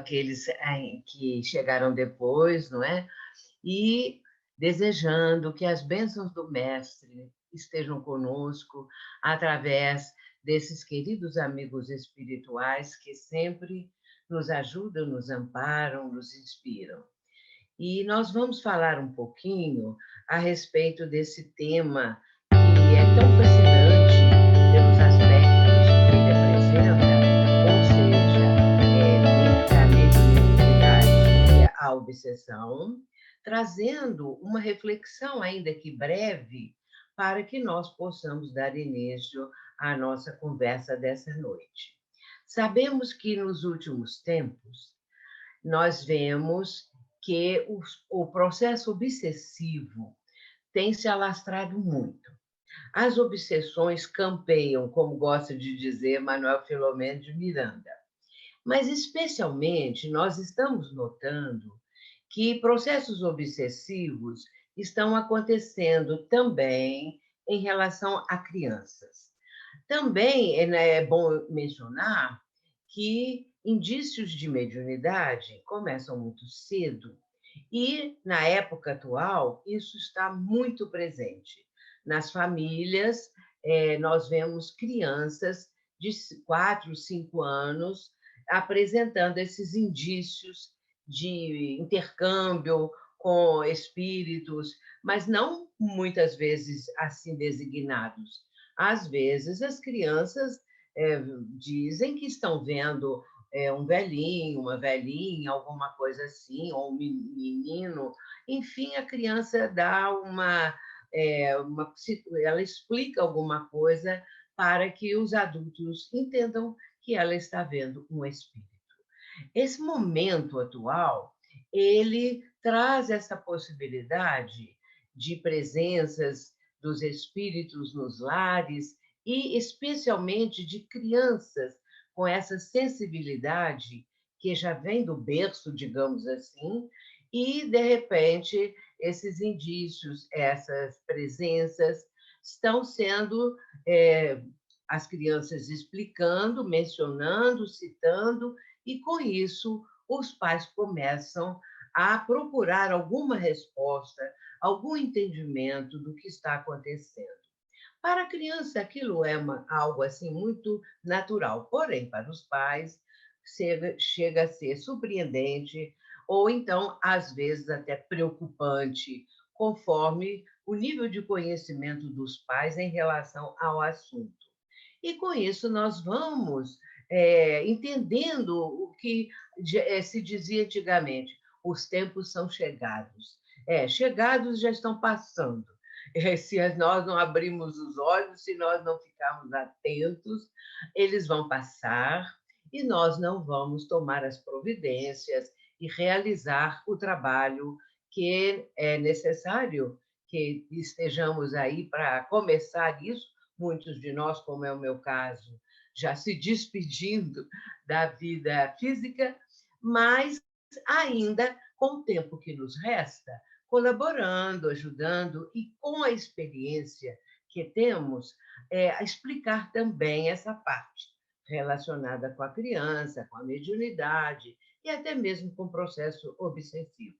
aqueles que chegaram depois, não é? E desejando que as bênçãos do Mestre estejam conosco através desses queridos amigos espirituais que sempre nos ajudam, nos amparam, nos inspiram. E nós vamos falar um pouquinho a respeito desse tema que é tão fascinante pelos aspectos que ele apresenta, ou seja, entre a mediunidade e a obsessão, trazendo uma reflexão, ainda que breve, para que nós possamos dar início à nossa conversa dessa noite. Sabemos que nos últimos tempos nós vemos que o processo obsessivo tem se alastrado muito. As obsessões campeiam, como gosta de dizer Manuel Filomeno de Miranda. Mas, especialmente, nós estamos notando que processos obsessivos estão acontecendo também em relação a crianças. Também é bom mencionar que indícios de mediunidade começam muito cedo e, na época atual, isso está muito presente. Nas famílias, nós vemos crianças de 4, 5 anos apresentando esses indícios de intercâmbio com espíritos, mas não muitas vezes assim designados. Às vezes, as crianças dizem que estão vendo um velhinho, uma velhinha, alguma coisa assim, ou um menino. Enfim, a criança dá ela explica alguma coisa para que os adultos entendam que ela está vendo um espírito. Esse momento atual, ele traz essa possibilidade de presenças dos espíritos nos lares e especialmente de crianças com essa sensibilidade que já vem do berço, digamos assim, e de repente esses indícios, essas presenças estão sendo as crianças explicando, mencionando, citando, e com isso os pais começam a procurar alguma resposta, algum entendimento do que está acontecendo. Para a criança, aquilo é algo assim muito natural, porém, para os pais, chega a ser surpreendente, ou então, às vezes, até preocupante, conforme o nível de conhecimento dos pais em relação ao assunto. E com isso nós vamos entendendo o que se dizia antigamente: os tempos são chegados. Chegados já estão passando. Se nós não abrirmos os olhos, se nós não ficarmos atentos, eles vão passar e nós não vamos tomar as providências e realizar o trabalho que é necessário que estejamos aí para começar isso. Muitos de nós, como é o meu caso, já se despedindo da vida física, mas ainda com o tempo que nos resta, colaborando, ajudando e com a experiência que temos, a explicar também essa parte relacionada com a criança, com a mediunidade e até mesmo com o processo obsessivo.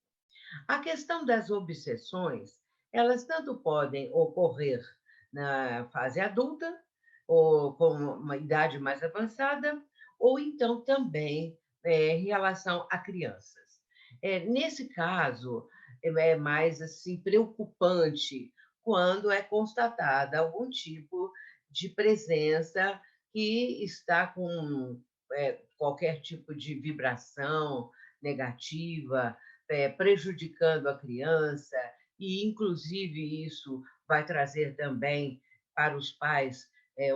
A questão das obsessões, elas tanto podem ocorrer na fase adulta, ou com uma idade mais avançada, ou então também em relação a crianças. Nesse caso, é mais assim preocupante quando é constatada algum tipo de presença que está com qualquer tipo de vibração negativa, prejudicando a criança, e, inclusive, isso vai trazer também para os pais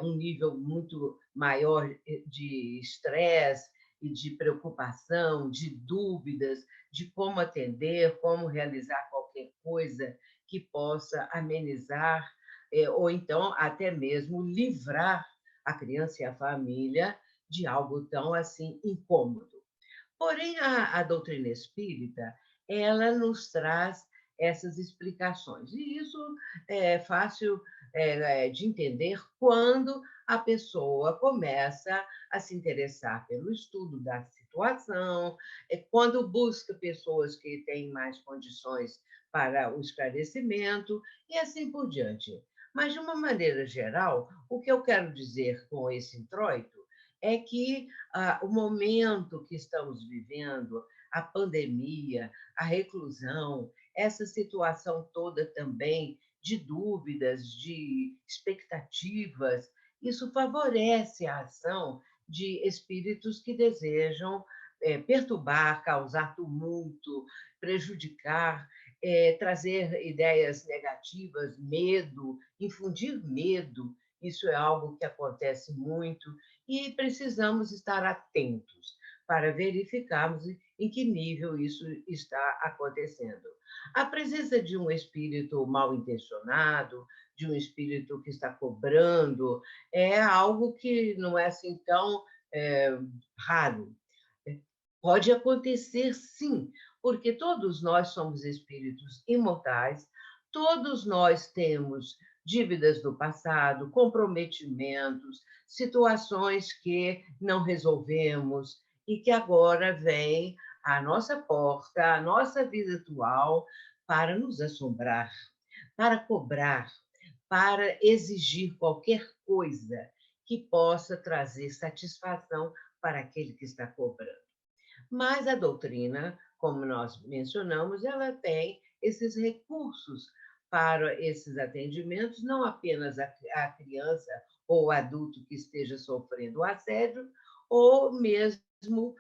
um nível muito maior de estresse e de preocupação, de dúvidas, de como atender, como realizar qualquer coisa que possa amenizar, ou então até mesmo livrar a criança e a família de algo tão assim incômodo. Porém, a doutrina espírita, ela nos traz essas explicações. E isso é fácil de entender quando a pessoa começa a se interessar pelo estudo da situação, quando busca pessoas que têm mais condições para o esclarecimento e assim por diante. Mas, de uma maneira geral, o que eu quero dizer com esse introito é que o momento que estamos vivendo, a pandemia, a reclusão, essa situação toda também de dúvidas, de expectativas, isso favorece a ação de espíritos que desejam perturbar, causar tumulto, prejudicar, trazer ideias negativas, medo, infundir medo. Isso é algo que acontece muito e precisamos estar atentos para verificarmos em que nível isso está acontecendo. A presença de um espírito mal intencionado, de um espírito que está cobrando, é algo que não é assim tão raro. Pode acontecer, sim, porque todos nós somos espíritos imortais, todos nós temos dívidas do passado, comprometimentos, situações que não resolvemos e que agora vêm à nossa porta, à nossa vida atual, para nos assombrar, para cobrar, para exigir qualquer coisa que possa trazer satisfação para aquele que está cobrando. Mas a doutrina, como nós mencionamos, ela tem esses recursos para esses atendimentos, não apenas a criança ou adulto que esteja sofrendo o assédio, ou mesmo,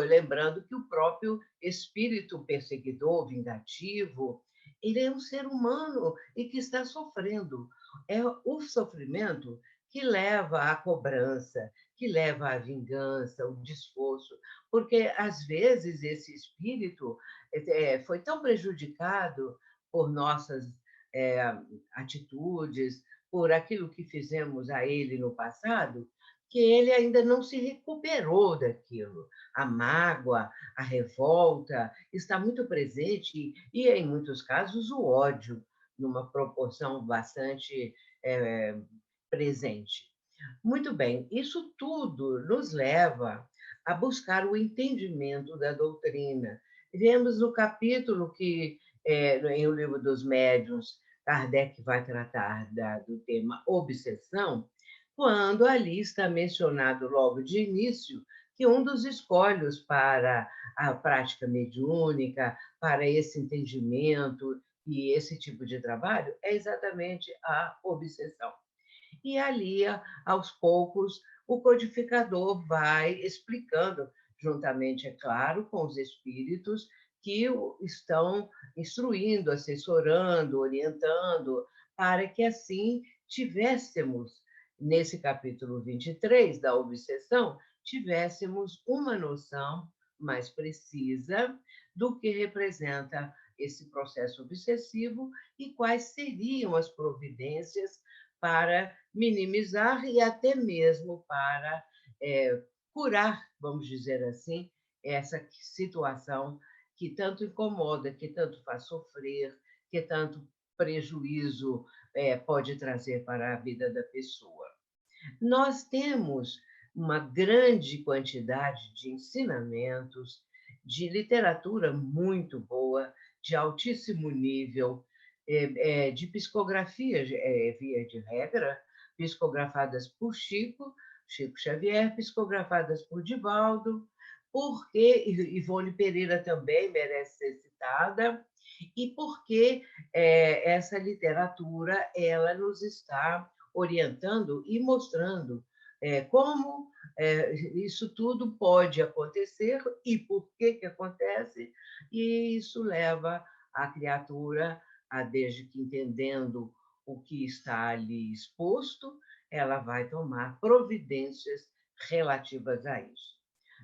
lembrando que o próprio espírito perseguidor, vingativo, ele é um ser humano e que está sofrendo. É o sofrimento que leva à cobrança, que leva à vingança, o desforço, porque às vezes esse espírito foi tão prejudicado por nossas é, atitudes, por aquilo que fizemos a ele no passado, que ele ainda não se recuperou daquilo. A mágoa, a revolta está muito presente e, em muitos casos, o ódio, numa proporção bastante é, presente. Muito bem, isso tudo nos leva a buscar o entendimento da doutrina. Vemos no capítulo que, em O Livro dos Médiuns, Kardec vai tratar do tema obsessão, quando ali está mencionado logo de início que um dos escolhos para a prática mediúnica, para esse entendimento e esse tipo de trabalho, é exatamente a obsessão. E ali, aos poucos, o codificador vai explicando, juntamente, é claro, com os espíritos que estão instruindo, assessorando, orientando, para que assim tivéssemos, nesse capítulo 23 da obsessão, tivéssemos uma noção mais precisa do que representa esse processo obsessivo e quais seriam as providências para minimizar e até mesmo para curar, vamos dizer assim, essa situação que tanto incomoda, que tanto faz sofrer, que tanto prejuízo pode trazer para a vida da pessoa. Nós temos uma grande quantidade de ensinamentos, de literatura muito boa, de altíssimo nível, de psicografias, via de regra, psicografadas por Chico Xavier, psicografadas por Divaldo, porque Ivone Pereira também merece ser citada, e porque essa literatura ela nos está orientando e mostrando como isso tudo pode acontecer e por que acontece, e isso leva a criatura desde que entendendo o que está ali exposto, ela vai tomar providências relativas a isso.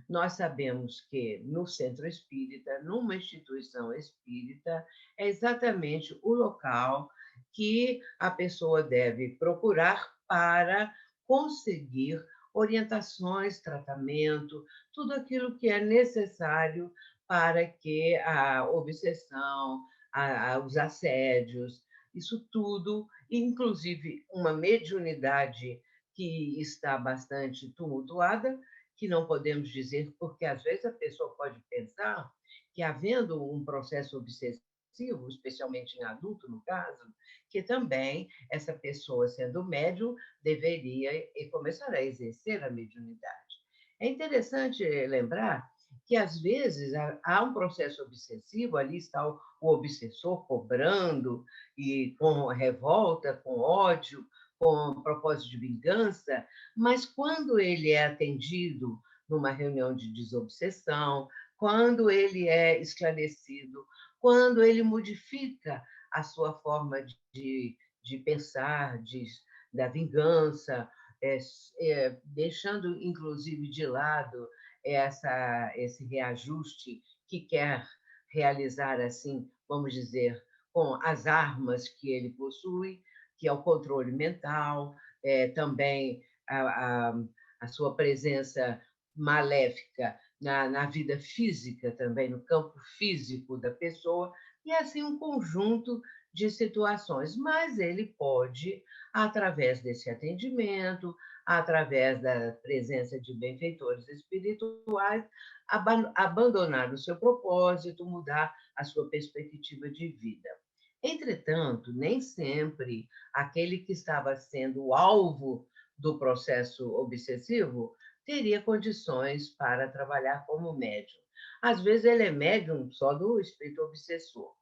Nós sabemos que no centro espírita, numa instituição espírita, é exatamente o local que a pessoa deve procurar para conseguir orientações, tratamento, tudo aquilo que é necessário para que a obsessão, os assédios, isso tudo inclusive uma mediunidade que está bastante tumultuada, que não podemos dizer, porque às vezes a pessoa pode pensar que, havendo um processo obsessivo, especialmente em adulto, no caso, que também essa pessoa, sendo médium, deveria começar a exercer a mediunidade. É interessante lembrar que, às vezes, há um processo obsessivo, ali está o obsessor cobrando, e com revolta, com ódio, com propósito de vingança, mas quando ele é atendido numa reunião de desobsessão, quando ele é esclarecido, quando ele modifica a sua forma de pensar, da vingança, deixando, inclusive, de lado esse reajuste que quer realizar, assim, vamos dizer, com as armas que ele possui, que é o controle mental, também a sua presença maléfica na vida física também, no campo físico da pessoa, e assim um conjunto de situações. Mas ele pode, através desse atendimento, através da presença de benfeitores espirituais, abandonar o seu propósito, mudar a sua perspectiva de vida. Entretanto, nem sempre aquele que estava sendo o alvo do processo obsessivo teria condições para trabalhar como médium. Às vezes ele é médium só do espírito obsessor.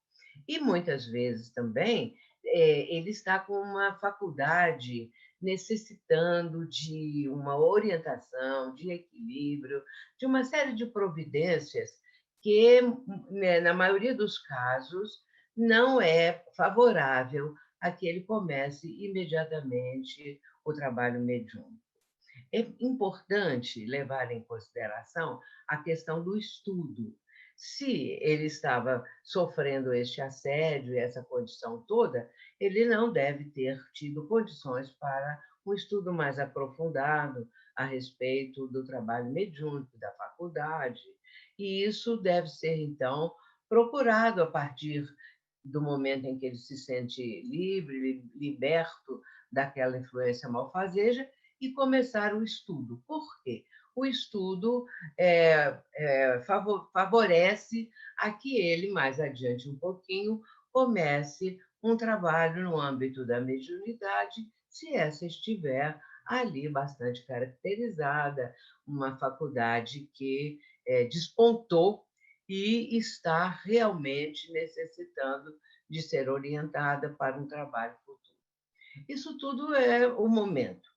E muitas vezes também ele está com uma faculdade necessitando de uma orientação, de equilíbrio, de uma série de providências que, né, na maioria dos casos, não é favorável a que ele comece imediatamente o trabalho mediúnico. É importante levar em consideração a questão do estudo. Se ele estava sofrendo este assédio e essa condição toda, ele não deve ter tido condições para um estudo mais aprofundado a respeito do trabalho mediúnico, da faculdade. E isso deve ser, então, procurado a partir do momento em que ele se sente livre, liberto daquela influência malfazeja, e começar o estudo. Por quê? O estudo favorece a que ele, mais adiante um pouquinho, comece um trabalho no âmbito da mediunidade, se essa estiver ali bastante caracterizada, uma faculdade que despontou e está realmente necessitando de ser orientada para um trabalho futuro. Isso tudo é o momento.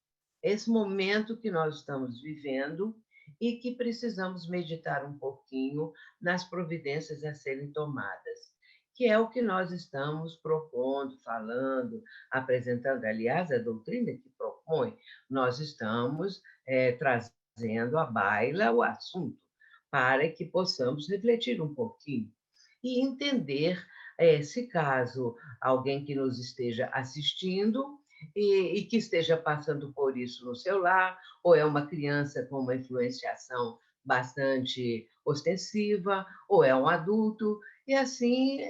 Esse momento que nós estamos vivendo e que precisamos meditar um pouquinho nas providências a serem tomadas, que é o que nós estamos propondo, falando, apresentando. Aliás, a doutrina que propõe, nós estamos trazendo à baila o assunto, para que possamos refletir um pouquinho e entender, se caso alguém que nos esteja assistindo e que esteja passando por isso no seu lar, ou é uma criança com uma influenciação bastante ostensiva, ou é um adulto, e assim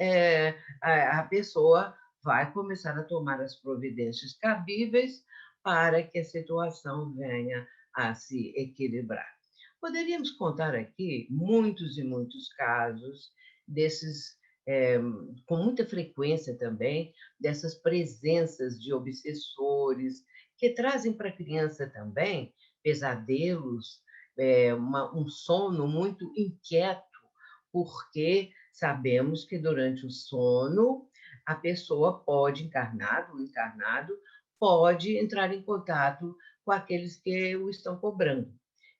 a pessoa vai começar a tomar as providências cabíveis para que a situação venha a se equilibrar. Poderíamos contar aqui muitos e muitos casos desses, com muita frequência também, dessas presenças de obsessores, que trazem para a criança também pesadelos, um sono muito inquieto, porque sabemos que durante o sono a pessoa pode, encarnado, o encarnado, pode entrar em contato com aqueles que o estão cobrando.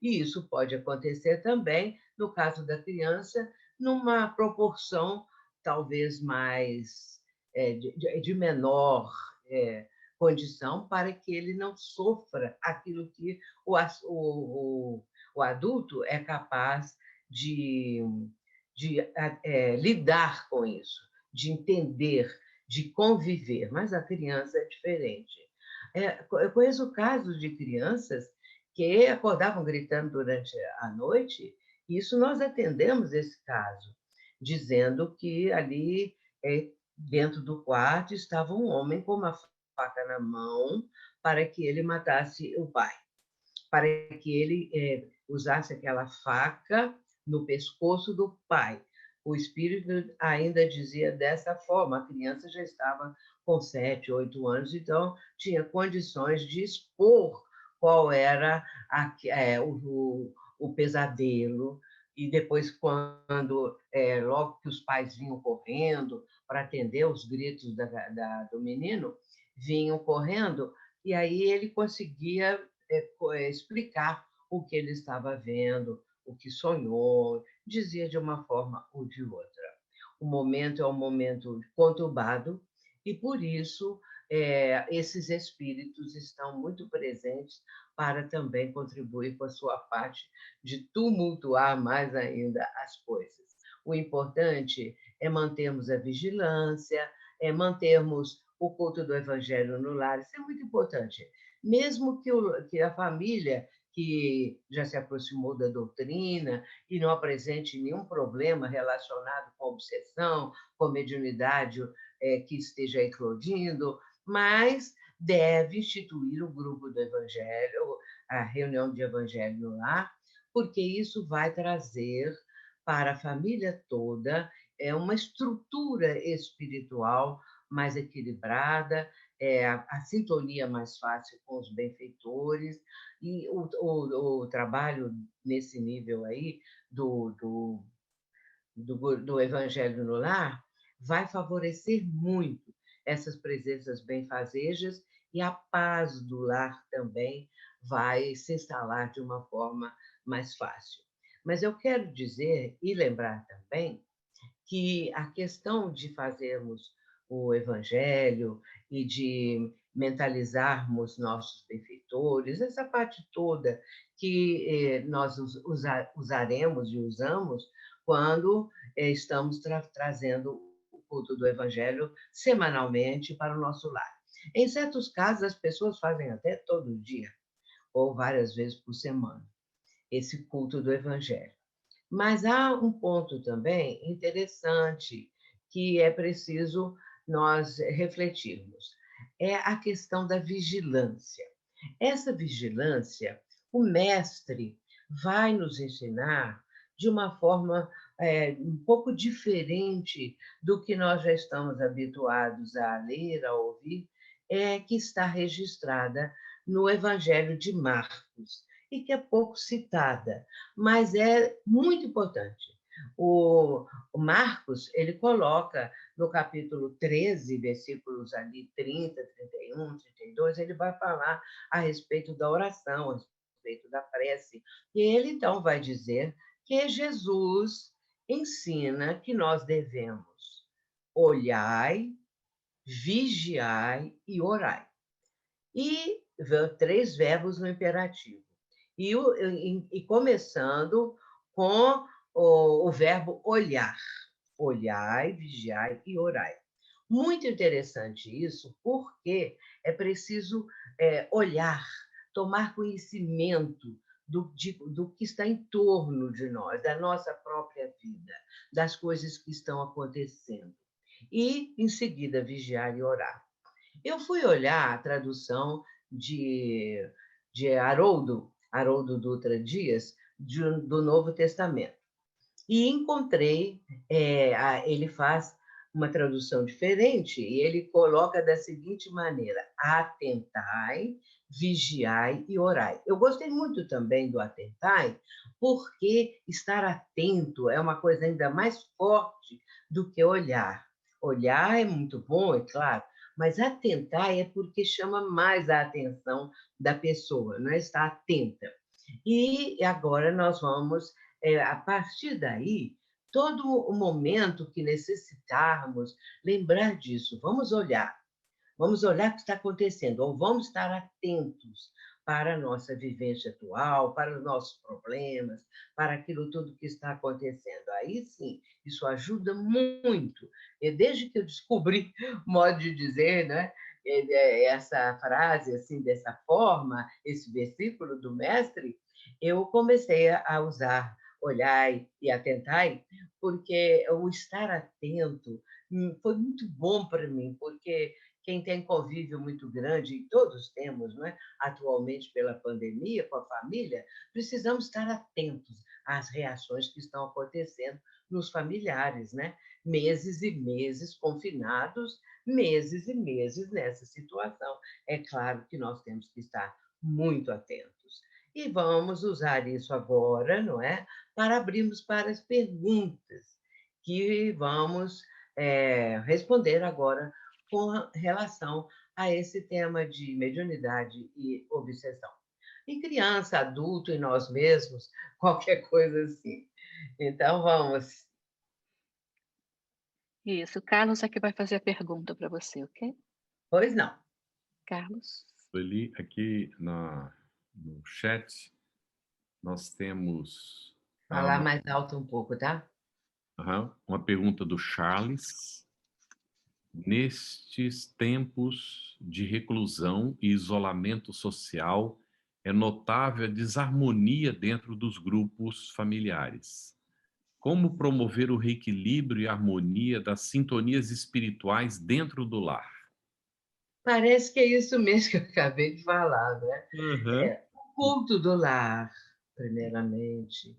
E isso pode acontecer também, no caso da criança, numa proporção talvez mais de menor condição, para que ele não sofra aquilo que o adulto é capaz de lidar com isso, de entender, de conviver, mas a criança é diferente. Eu conheço casos de crianças que acordavam gritando durante a noite, e isso nós atendemos esse caso, dizendo que ali, dentro do quarto, estava um homem com uma faca na mão para que ele matasse o pai, para que ele usasse aquela faca no pescoço do pai. O espírito ainda dizia dessa forma, a criança já estava com 7, 8 anos, então tinha condições de expor qual era o pesadelo. E depois, quando, logo que os pais vinham correndo para atender os gritos do menino, vinham correndo, e aí ele conseguia explicar o que ele estava vendo, o que sonhou, dizia de uma forma ou de outra. O momento é um momento conturbado e, por isso, esses espíritos estão muito presentes para também contribuir com a sua parte de tumultuar mais ainda as coisas. O importante é mantermos a vigilância, é mantermos o culto do evangelho no lar, isso é muito importante. Mesmo que a família que já se aproximou da doutrina e não apresente nenhum problema relacionado com obsessão, com mediunidade que esteja eclodindo, mas deve instituir o grupo do Evangelho, a reunião de Evangelho no lar, porque isso vai trazer para a família toda uma estrutura espiritual mais equilibrada, a sintonia mais fácil com os benfeitores, e o trabalho nesse nível aí do Evangelho no Lar vai favorecer muito essas presenças benfazejas e a paz do lar também vai se instalar de uma forma mais fácil. Mas eu quero dizer e lembrar também que a questão de fazermos o evangelho e de mentalizarmos nossos benfeitores, essa parte toda que nós usaremos e usamos quando estamos trazendo o culto do evangelho semanalmente para o nosso lar. Em certos casos, as pessoas fazem até todo dia, ou várias vezes por semana, esse culto do evangelho. Mas há um ponto também interessante que é preciso nós refletirmos. É a questão da vigilância. Essa vigilância, o mestre vai nos ensinar de uma forma um pouco diferente do que nós já estamos habituados a ler, a ouvir, que está registrada no Evangelho de Marcos e que é pouco citada, mas é muito importante. O Marcos, ele coloca no capítulo 13, versículos ali 30, 31, 32, ele vai falar a respeito da oração, a respeito da prece. E ele, então, vai dizer que Jesus ensina que nós devemos olhai, vigiai e orai. E 3 verbos no imperativo. E começando com o verbo olhar. Olhai, vigiai e orai. Muito interessante isso, porque é preciso olhar, tomar conhecimento do que está em torno de nós, da nossa própria vida, das coisas que estão acontecendo. E, em seguida, vigiar e orar. Eu fui olhar a tradução de Haroldo Dutra Dias, do Novo Testamento, e encontrei, ele faz uma tradução diferente, e ele coloca da seguinte maneira: atentai, vigiai e orai. Eu gostei muito também do atentai, porque estar atento é uma coisa ainda mais forte do que olhar. Olhar é muito bom, é claro, mas atentar é porque chama mais a atenção da pessoa, não é? Estar atenta. E agora nós vamos, a partir daí, todo o momento que necessitarmos, lembrar disso, vamos olhar o que está acontecendo, ou vamos estar atentos para a nossa vivência atual, para os nossos problemas, para aquilo tudo que está acontecendo. Aí sim, isso ajuda muito. E desde que eu descobri modo de dizer, né, essa frase assim dessa forma, esse versículo do mestre, eu comecei a usar olhai e atentai, porque o estar atento foi muito bom para mim, porque quem tem convívio muito grande, e todos temos, não é? Atualmente, pela pandemia, com a família, precisamos estar atentos às reações que estão acontecendo nos familiares, né? Meses e meses confinados, meses e meses nessa situação. É claro que nós temos que estar muito atentos. E vamos usar isso agora, não é? Para abrirmos para as perguntas que vamos responder agora com relação a esse tema de mediunidade e obsessão. Em criança, adulto e nós mesmos, qualquer coisa assim. Então, vamos. Isso, o Carlos é que vai fazer a pergunta para você, ok? Pois não. Carlos? Ali, aqui no chat, nós temos Falar mais alto um pouco, tá? uma pergunta do Charles. Nestes tempos de reclusão e isolamento social, é notável a desarmonia dentro dos grupos familiares. Como promover o reequilíbrio e harmonia das sintonias espirituais dentro do lar? Parece que é isso mesmo que eu acabei de falar, né? Uhum. O culto do lar, primeiramente.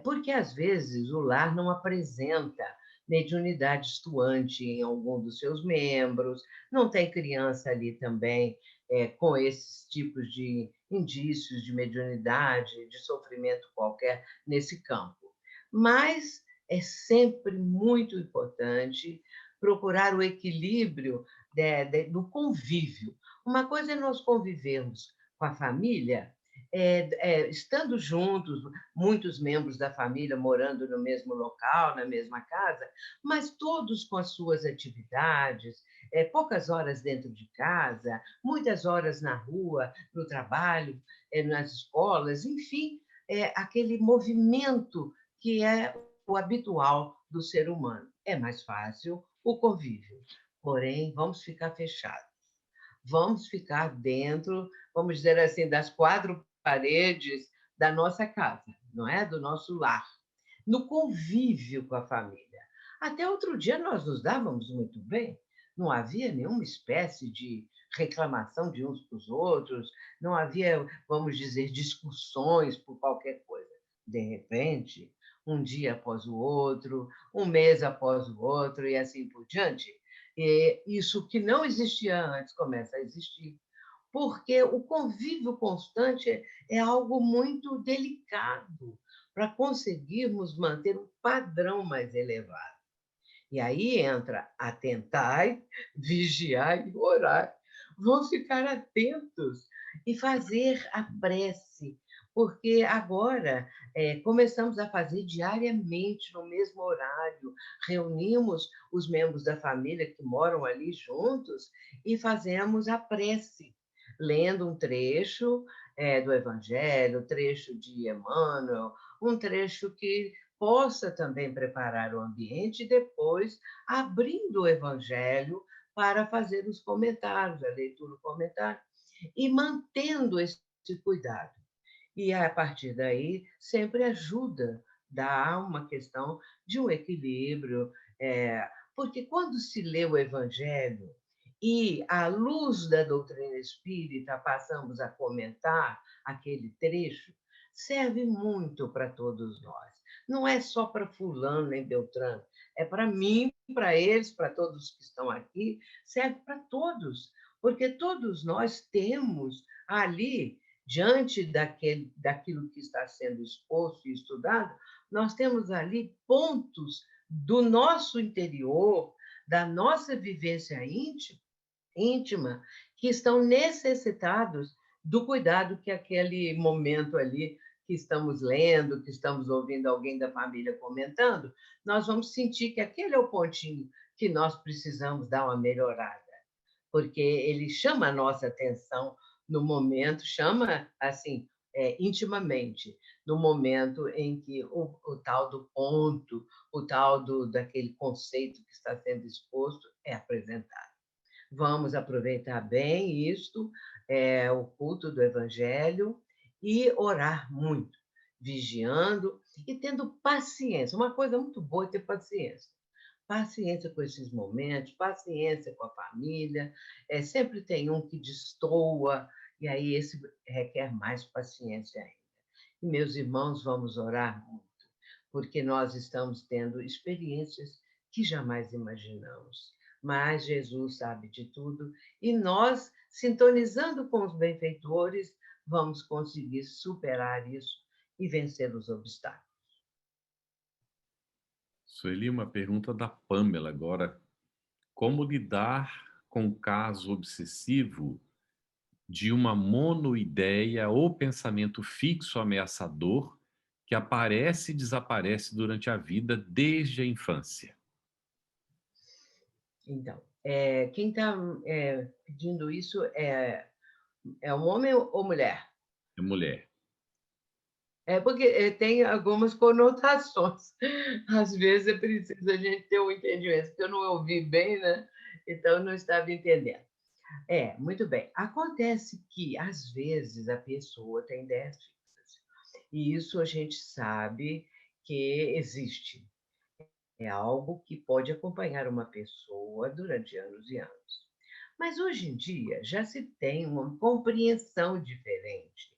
Porque, às vezes, o lar não apresenta mediunidade estuante em algum dos seus membros, não tem criança ali também com esses tipos de indícios de mediunidade, de sofrimento qualquer nesse campo. Mas é sempre muito importante procurar o equilíbrio do convívio. Uma coisa é nós convivermos com a família, estando juntos, muitos membros da família morando no mesmo local, na mesma casa, mas todos com as suas atividades, poucas horas dentro de casa, muitas horas na rua, no trabalho, nas escolas, enfim, aquele movimento que é o habitual do ser humano. É mais fácil o convívio, porém, vamos ficar fechados. Vamos ficar dentro, vamos dizer assim, das quatro paredes da nossa casa, não é? Do nosso lar, no convívio com a família. Até outro dia nós nos dávamos muito bem, não havia nenhuma espécie de reclamação de uns para os outros, não havia, vamos dizer, discussões por qualquer coisa. De repente, um dia após o outro, um mês após o outro e assim por diante, isso que não existia antes começa a existir, porque o convívio constante é algo muito delicado para conseguirmos manter um padrão mais elevado. E aí entra atentar, vigiar e orar. Vamos ficar atentos e fazer a prece, porque agora começamos a fazer diariamente, no mesmo horário, reunimos os membros da família que moram ali juntos e fazemos a prece, lendo um trecho do Evangelho, trecho de Emmanuel, um trecho que possa também preparar o ambiente e depois abrindo o Evangelho para fazer os comentários, a leitura, o comentário, e mantendo esse cuidado. E a partir daí sempre ajuda, dá uma questão de um equilíbrio, porque quando se lê o Evangelho e, à luz da doutrina espírita, passamos a comentar aquele trecho, serve muito para todos nós. Não é só para fulano nem Beltrano, é para mim, para eles, para todos que estão aqui, serve para todos, porque todos nós temos ali, diante daquilo que está sendo exposto e estudado, nós temos ali pontos do nosso interior, da nossa vivência íntima, que estão necessitados do cuidado que aquele momento ali que estamos lendo, que estamos ouvindo alguém da família comentando, nós vamos sentir que aquele é o pontinho que nós precisamos dar uma melhorada, porque ele chama a nossa atenção no momento, chama assim, intimamente, no momento em que o tal do ponto, o tal daquele conceito que está sendo exposto é apresentado. Vamos aproveitar bem isto, o culto do Evangelho, e orar muito, vigiando e tendo paciência. Uma coisa muito boa é ter paciência, paciência com esses momentos, paciência com a família. Sempre tem um que destoa, e aí esse requer mais paciência ainda. E, meus irmãos, vamos orar muito, porque nós estamos tendo experiências que jamais imaginamos. Mas Jesus sabe de tudo e nós, sintonizando com os benfeitores, vamos conseguir superar isso e vencer os obstáculos. Sueli, uma pergunta da Pamela agora. Como lidar com o caso obsessivo de uma monoideia ou pensamento fixo ameaçador que aparece e desaparece durante a vida desde a infância? Então, quem está pedindo isso é um homem ou mulher? É mulher. É porque tem algumas conotações. Às vezes é preciso a gente ter um entendimento, porque eu não ouvi bem, né? Então eu não estava entendendo. Muito bem. Acontece que, às vezes, a pessoa tem ideias fixas. E isso a gente sabe que existe. É algo que pode acompanhar uma pessoa durante anos e anos. Mas hoje em dia já se tem uma compreensão diferente.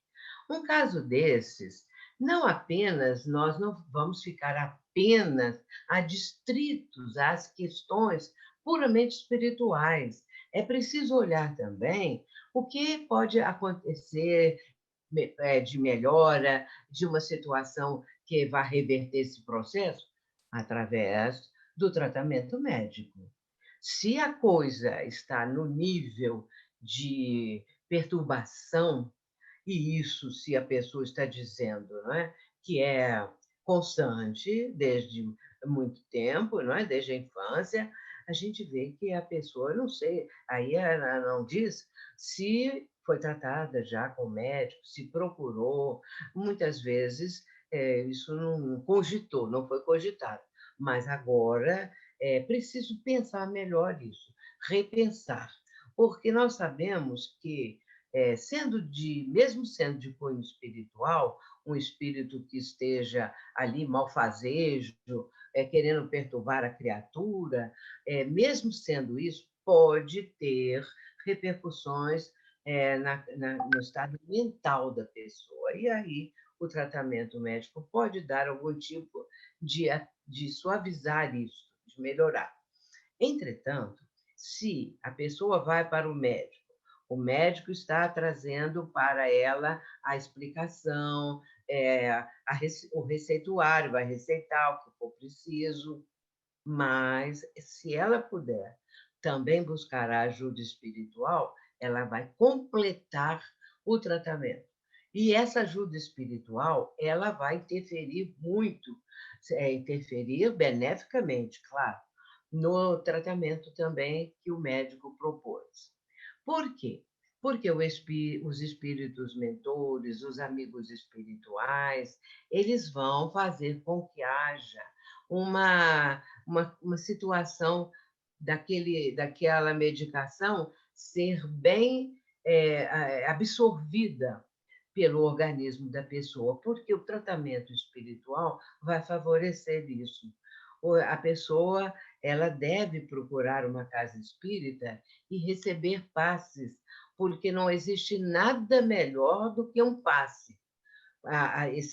Um caso desses, não apenas nós não vamos ficar apenas adstritos às questões puramente espirituais. É preciso olhar também o que pode acontecer de melhora, de uma situação que vai reverter esse processo através do tratamento médico. Se a coisa está no nível de perturbação, e isso se a pessoa está dizendo, não é, que é constante desde muito tempo, não é, desde a infância, a gente vê que a pessoa, não sei, aí ela não diz se foi tratada já com médico, se procurou, muitas vezes isso não cogitou, não foi cogitado, mas agora é preciso pensar melhor isso, repensar, porque nós sabemos que mesmo sendo de cunho espiritual, um espírito que esteja ali malfazejo, querendo perturbar a criatura, mesmo sendo isso, pode ter repercussões no estado mental da pessoa. E aí o tratamento médico pode dar algum tipo de suavizar isso, de melhorar. Entretanto, se a pessoa vai para o médico está trazendo para ela a explicação, o receituário vai receitar o que for preciso, mas se ela puder também buscar a ajuda espiritual, ela vai completar o tratamento. E essa ajuda espiritual, ela vai interferir muito, interferir beneficamente, claro, no tratamento também que o médico propôs. Por quê? Porque os espíritos mentores, os amigos espirituais, eles vão fazer com que haja uma situação daquela medicação ser bem absorvida pelo organismo da pessoa, porque o tratamento espiritual vai favorecer isso. A pessoa ela deve procurar uma casa espírita e receber passes, porque não existe nada melhor do que um passe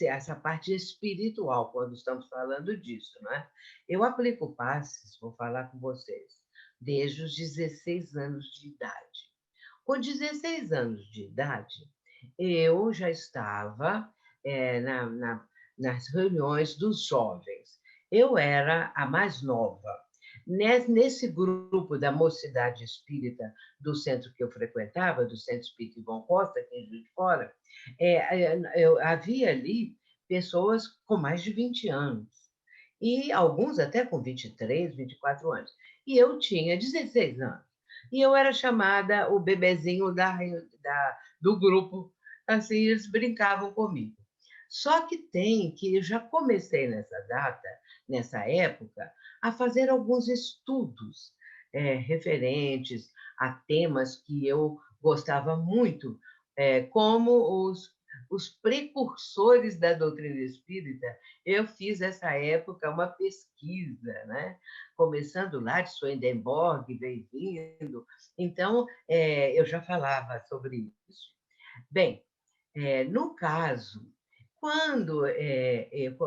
essa parte espiritual, quando estamos falando disso, não é? Eu aplico passes, vou falar com vocês, desde os 16 anos de idade. Com 16 anos de idade, eu já estava nas reuniões dos jovens. Eu era a mais nova. Nesse grupo da Mocidade Espírita do centro que eu frequentava, do Centro Espírita Ivon Costa, aqui em Juiz de Fora, havia ali pessoas com mais de 20 anos, e alguns até com 23, 24 anos. E eu tinha 16 anos. E eu era chamada o bebezinho do grupo, assim, eles brincavam comigo. Só que eu já comecei nessa época, a fazer alguns estudos referentes a temas que eu gostava muito, como os precursores da doutrina espírita, eu fiz essa época uma pesquisa, né? Começando lá de Swedenborg, veio vindo. Então, eu já falava sobre isso. Bem, no caso, quando eu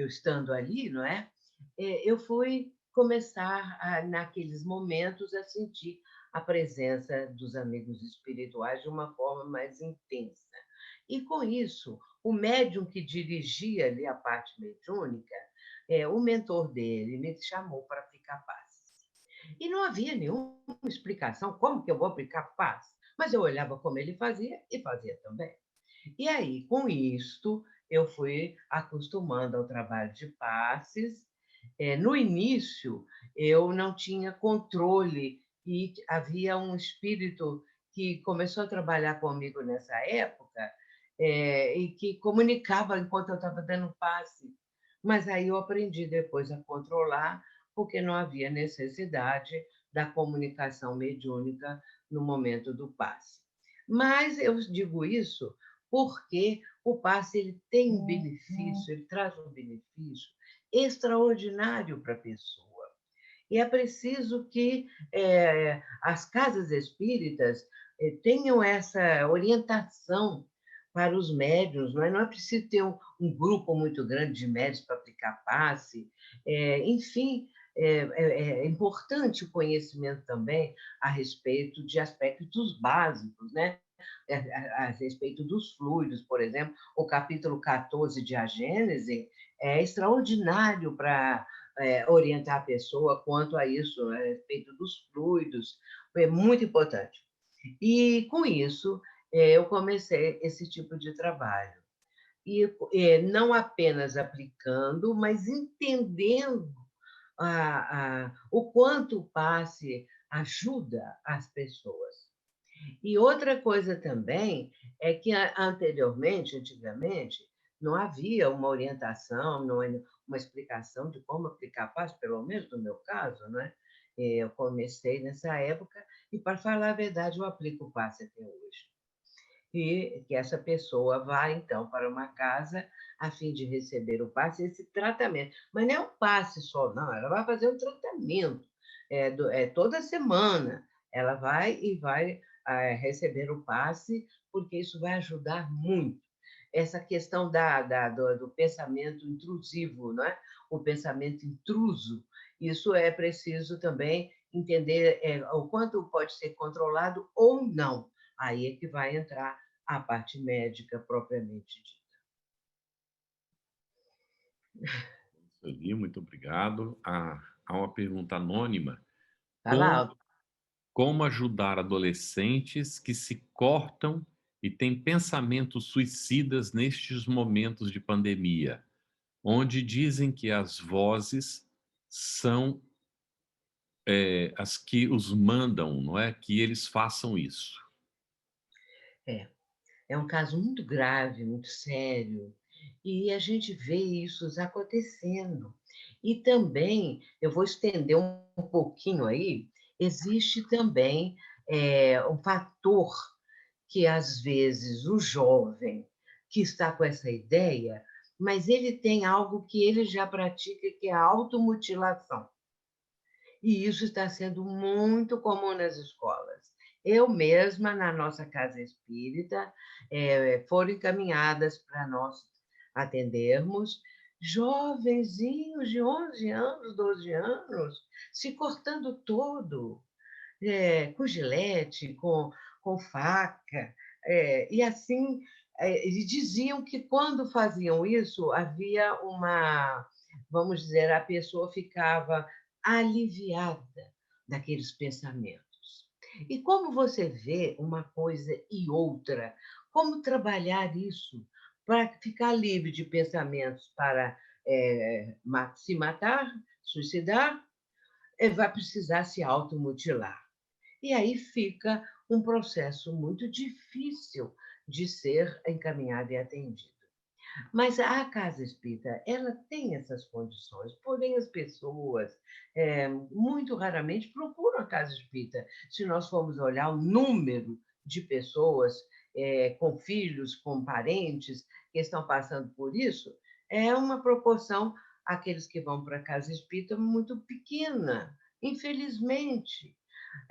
estando ali, não é? Eu fui começar, naqueles momentos, a sentir a presença dos amigos espirituais de uma forma mais intensa. E, com isso, o médium que dirigia ali a parte mediúnica, o mentor dele me chamou para aplicar passe. E não havia nenhuma explicação como que eu vou aplicar passe, mas eu olhava como ele fazia e fazia também. E aí, com isto, eu fui acostumando ao trabalho de passes. No início, eu não tinha controle e havia um espírito que começou a trabalhar comigo nessa época, e que comunicava enquanto eu estava dando passe. Mas aí eu aprendi depois a controlar, porque não havia necessidade da comunicação mediúnica no momento do passe. Mas eu digo isso porque o passe ele tem um benefício, ele traz um benefício extraordinário para a pessoa. E é preciso que as casas espíritas tenham essa orientação para os médiuns, não é preciso ter um grupo muito grande de médiuns para aplicar passe. Enfim, é importante o conhecimento também a respeito de aspectos básicos, né? A respeito dos fluidos, por exemplo, o capítulo 14 de A Gênese é extraordinário para orientar a pessoa quanto a isso, a respeito dos fluidos, é muito importante. E, com isso, eu comecei esse tipo de trabalho. E não apenas aplicando, mas entendendo o quanto o passe ajuda as pessoas. E outra coisa também é que antigamente, não havia uma orientação, não uma explicação de como aplicar passe, pelo menos no meu caso, né? Eu comecei nessa época e, para falar a verdade, eu aplico o passe até hoje. E que essa pessoa vá, então, para uma casa a fim de receber o passe, esse tratamento. Mas não é um passe só, não, ela vai fazer um tratamento toda semana. Ela vai receber o passe, porque isso vai ajudar muito. Essa questão do pensamento intrusivo, não é? O pensamento intruso, isso é preciso também entender o quanto pode ser controlado ou não. Aí é que vai entrar a parte médica propriamente dita. Sueli, muito obrigado. Há uma pergunta anônima. Fala Como, alto. como ajudar adolescentes que se cortam e têm pensamentos suicidas nestes momentos de pandemia, onde dizem que as vozes são as que os mandam, não é? Que eles façam isso. É um caso muito grave, muito sério, e a gente vê isso acontecendo. E também, eu vou estender um pouquinho aí, existe também um fator que, às vezes, o jovem que está com essa ideia, mas ele tem algo que ele já pratica, que é a automutilação. E isso está sendo muito comum nas escolas. Eu mesma, na nossa casa espírita, foram encaminhadas para nós atendermos jovenzinhos de 11 anos, 12 anos, se cortando todo, com gilete, com faca. E assim, eles diziam que quando faziam isso, havia vamos dizer, a pessoa ficava aliviada daqueles pensamentos. E como você vê uma coisa e outra, como trabalhar isso para ficar livre de pensamentos para se matar, suicidar, vai precisar se automutilar. E aí fica um processo muito difícil de ser encaminhado e atendido. Mas a casa espírita, ela tem essas condições, porém as pessoas muito raramente procuram a casa espírita. Se nós formos olhar o número de pessoas com filhos, com parentes que estão passando por isso, é uma proporção, aqueles que vão para a casa espírita, muito pequena, infelizmente.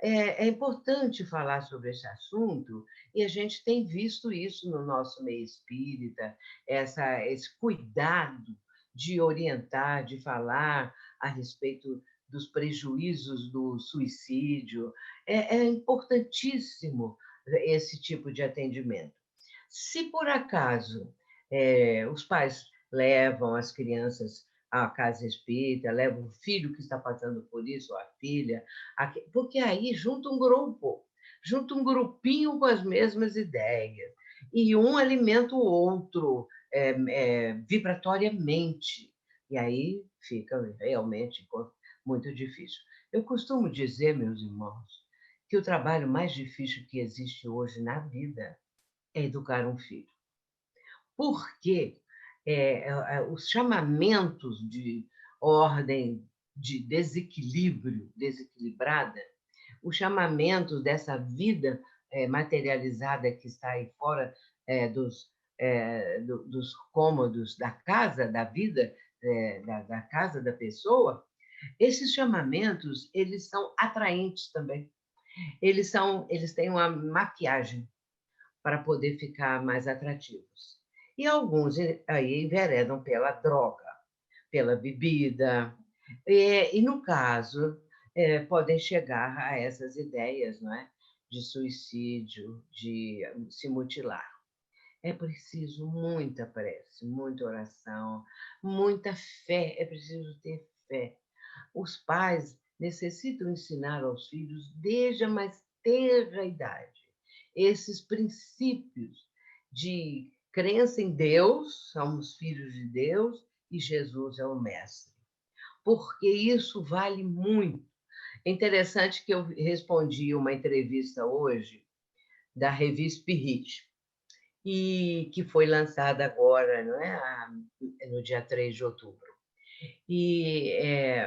É importante falar sobre esse assunto e a gente tem visto isso no nosso meio espírita, esse cuidado de orientar, de falar a respeito dos prejuízos do suicídio. É importantíssimo esse tipo de atendimento. Se por acaso os pais levam as crianças à casa espírita, levam o filho que está passando por isso, ou a filha, porque aí junta um grupinho com as mesmas ideias, e um alimenta o outro vibratoriamente, e aí fica realmente muito difícil. Eu costumo dizer, meus irmãos, que o trabalho mais difícil que existe hoje na vida é educar um filho. Porque os chamamentos de ordem de desequilíbrio, desequilibrada, os chamamentos dessa vida materializada que está aí fora dos cômodos da casa, da vida, da casa da pessoa, esses chamamentos, eles são atraentes também. Eles têm uma maquiagem para poder ficar mais atrativos. E alguns aí enveredam pela droga, pela bebida, e no caso, podem chegar a essas ideias, não é? De suicídio, de se mutilar. É preciso muita prece, muita oração, muita fé, é preciso ter fé. Os pais necessitam ensinar aos filhos, desde a mais tenra idade, esses princípios de crença em Deus, somos filhos de Deus e Jesus é o Mestre. Porque isso vale muito. É interessante que eu respondi uma entrevista hoje da revista Spirit, e que foi lançada agora, não é? No dia 3 de outubro. E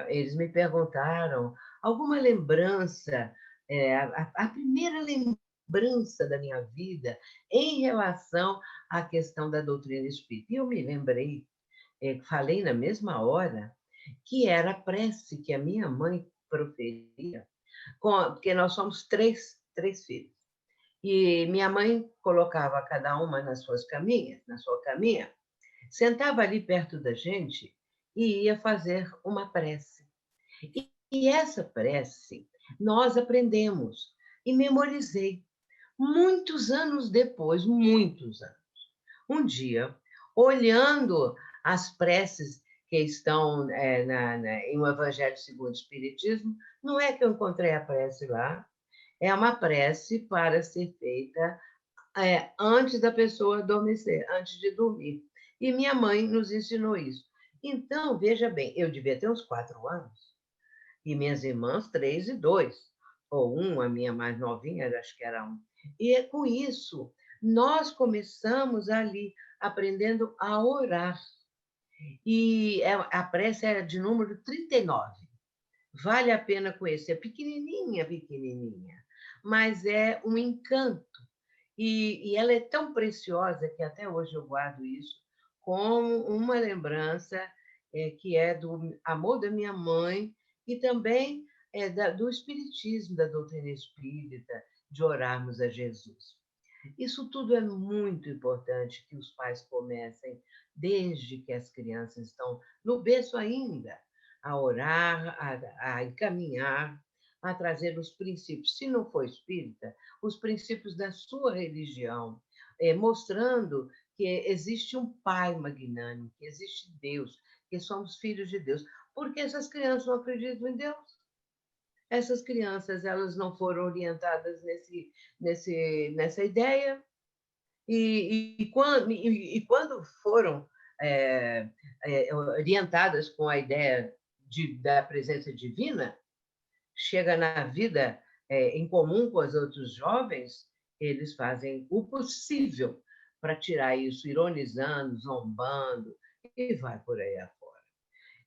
eles me perguntaram alguma lembrança, a primeira lembrança da minha vida em relação à questão da doutrina espírita. E eu me lembrei, falei na mesma hora, que era a prece que a minha mãe proferia, porque nós somos três filhos. E minha mãe colocava cada uma nas suas caminhas, na sua caminha, sentava ali perto da gente e ia fazer uma prece. E essa prece nós aprendemos e memorizei muitos anos depois, muitos anos. Um dia, olhando as preces que estão em O Evangelho segundo o Espiritismo, não é que eu encontrei a prece lá, é uma prece para ser feita antes da pessoa adormecer, antes de dormir. E minha mãe nos ensinou isso. Então, veja bem, eu devia ter uns 4 anos, e minhas irmãs, 3 e 2, ou a minha mais novinha, acho que era 1. E com isso, nós começamos ali, aprendendo a orar. E a prece era de número 39. Vale a pena conhecer. É pequenininha, pequenininha, mas é um encanto. E ela é tão preciosa que até hoje eu guardo isso como uma lembrança que é do amor da minha mãe e também do espiritismo, da doutrina espírita, de orarmos a Jesus. Isso tudo é muito importante que os pais comecem, desde que as crianças estão no berço ainda, a orar, a encaminhar, a trazer os princípios, se não for espírita, os princípios da sua religião, mostrando que existe um Pai magnânimo, que existe Deus, que somos filhos de Deus. Porque essas crianças não acreditam em Deus. Essas crianças elas não foram orientadas nessa ideia, quando foram orientadas com a ideia da presença divina, chega na vida em comum com os outros jovens, eles fazem o possível para tirar isso, ironizando, zombando, e vai por aí afora.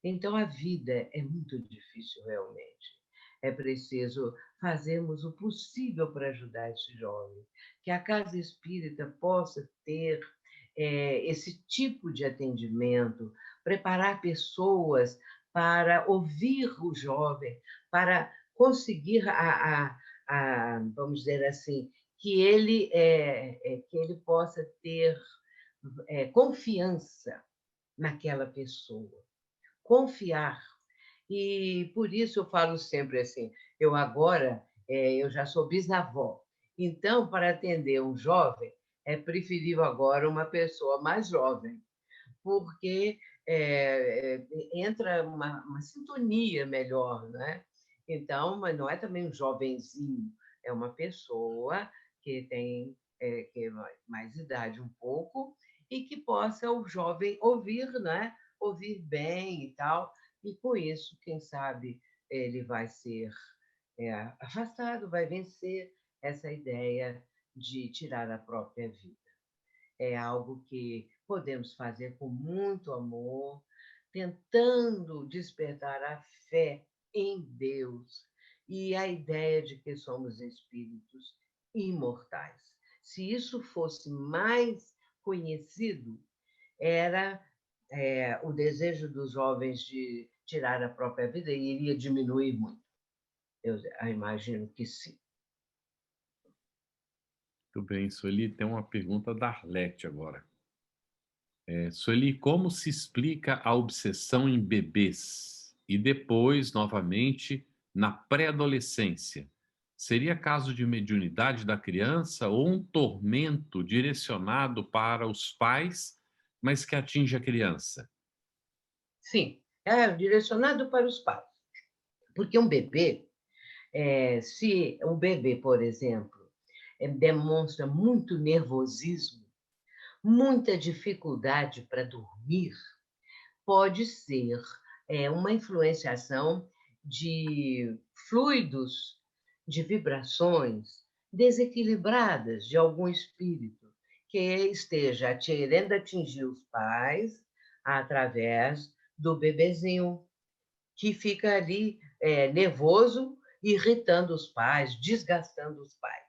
Então, a vida é muito difícil, realmente. É preciso fazermos o possível para ajudar esse jovem, que a casa espírita possa ter esse tipo de atendimento, preparar pessoas para ouvir o jovem, para conseguir vamos dizer assim, que ele possa ter confiança naquela pessoa, confiar. E por isso eu falo sempre assim, eu agora eu já sou bisavó, então para atender um jovem é preferível agora uma pessoa mais jovem, porque entra uma sintonia melhor, né? Então, mas não é também um jovenzinho, é uma pessoa que tem que é mais idade um pouco e que possa o jovem ouvir, né? Ouvir bem e tal, e com isso, quem sabe, ele vai ser afastado, vai vencer essa ideia de tirar a própria vida. É algo que podemos fazer com muito amor, tentando despertar a fé em Deus e a ideia de que somos espíritos imortais. Se isso fosse mais conhecido, era o desejo dos jovens de tirar a própria vida e iria diminuir muito. Eu imagino que sim. Muito bem, Sueli, tem uma pergunta da Arlete agora. Sueli, como se explica a obsessão em bebês e depois, novamente, na pré-adolescência? Seria caso de mediunidade da criança ou um tormento direcionado para os pais, mas que atinge a criança? Sim, é direcionado para os pais. Porque um bebê, se um bebê, por exemplo, demonstra muito nervosismo, muita dificuldade para dormir, pode ser uma influenciação de fluidos, de vibrações desequilibradas de algum espírito que esteja querendo atingir os pais através do bebezinho, que fica ali nervoso, irritando os pais, desgastando os pais.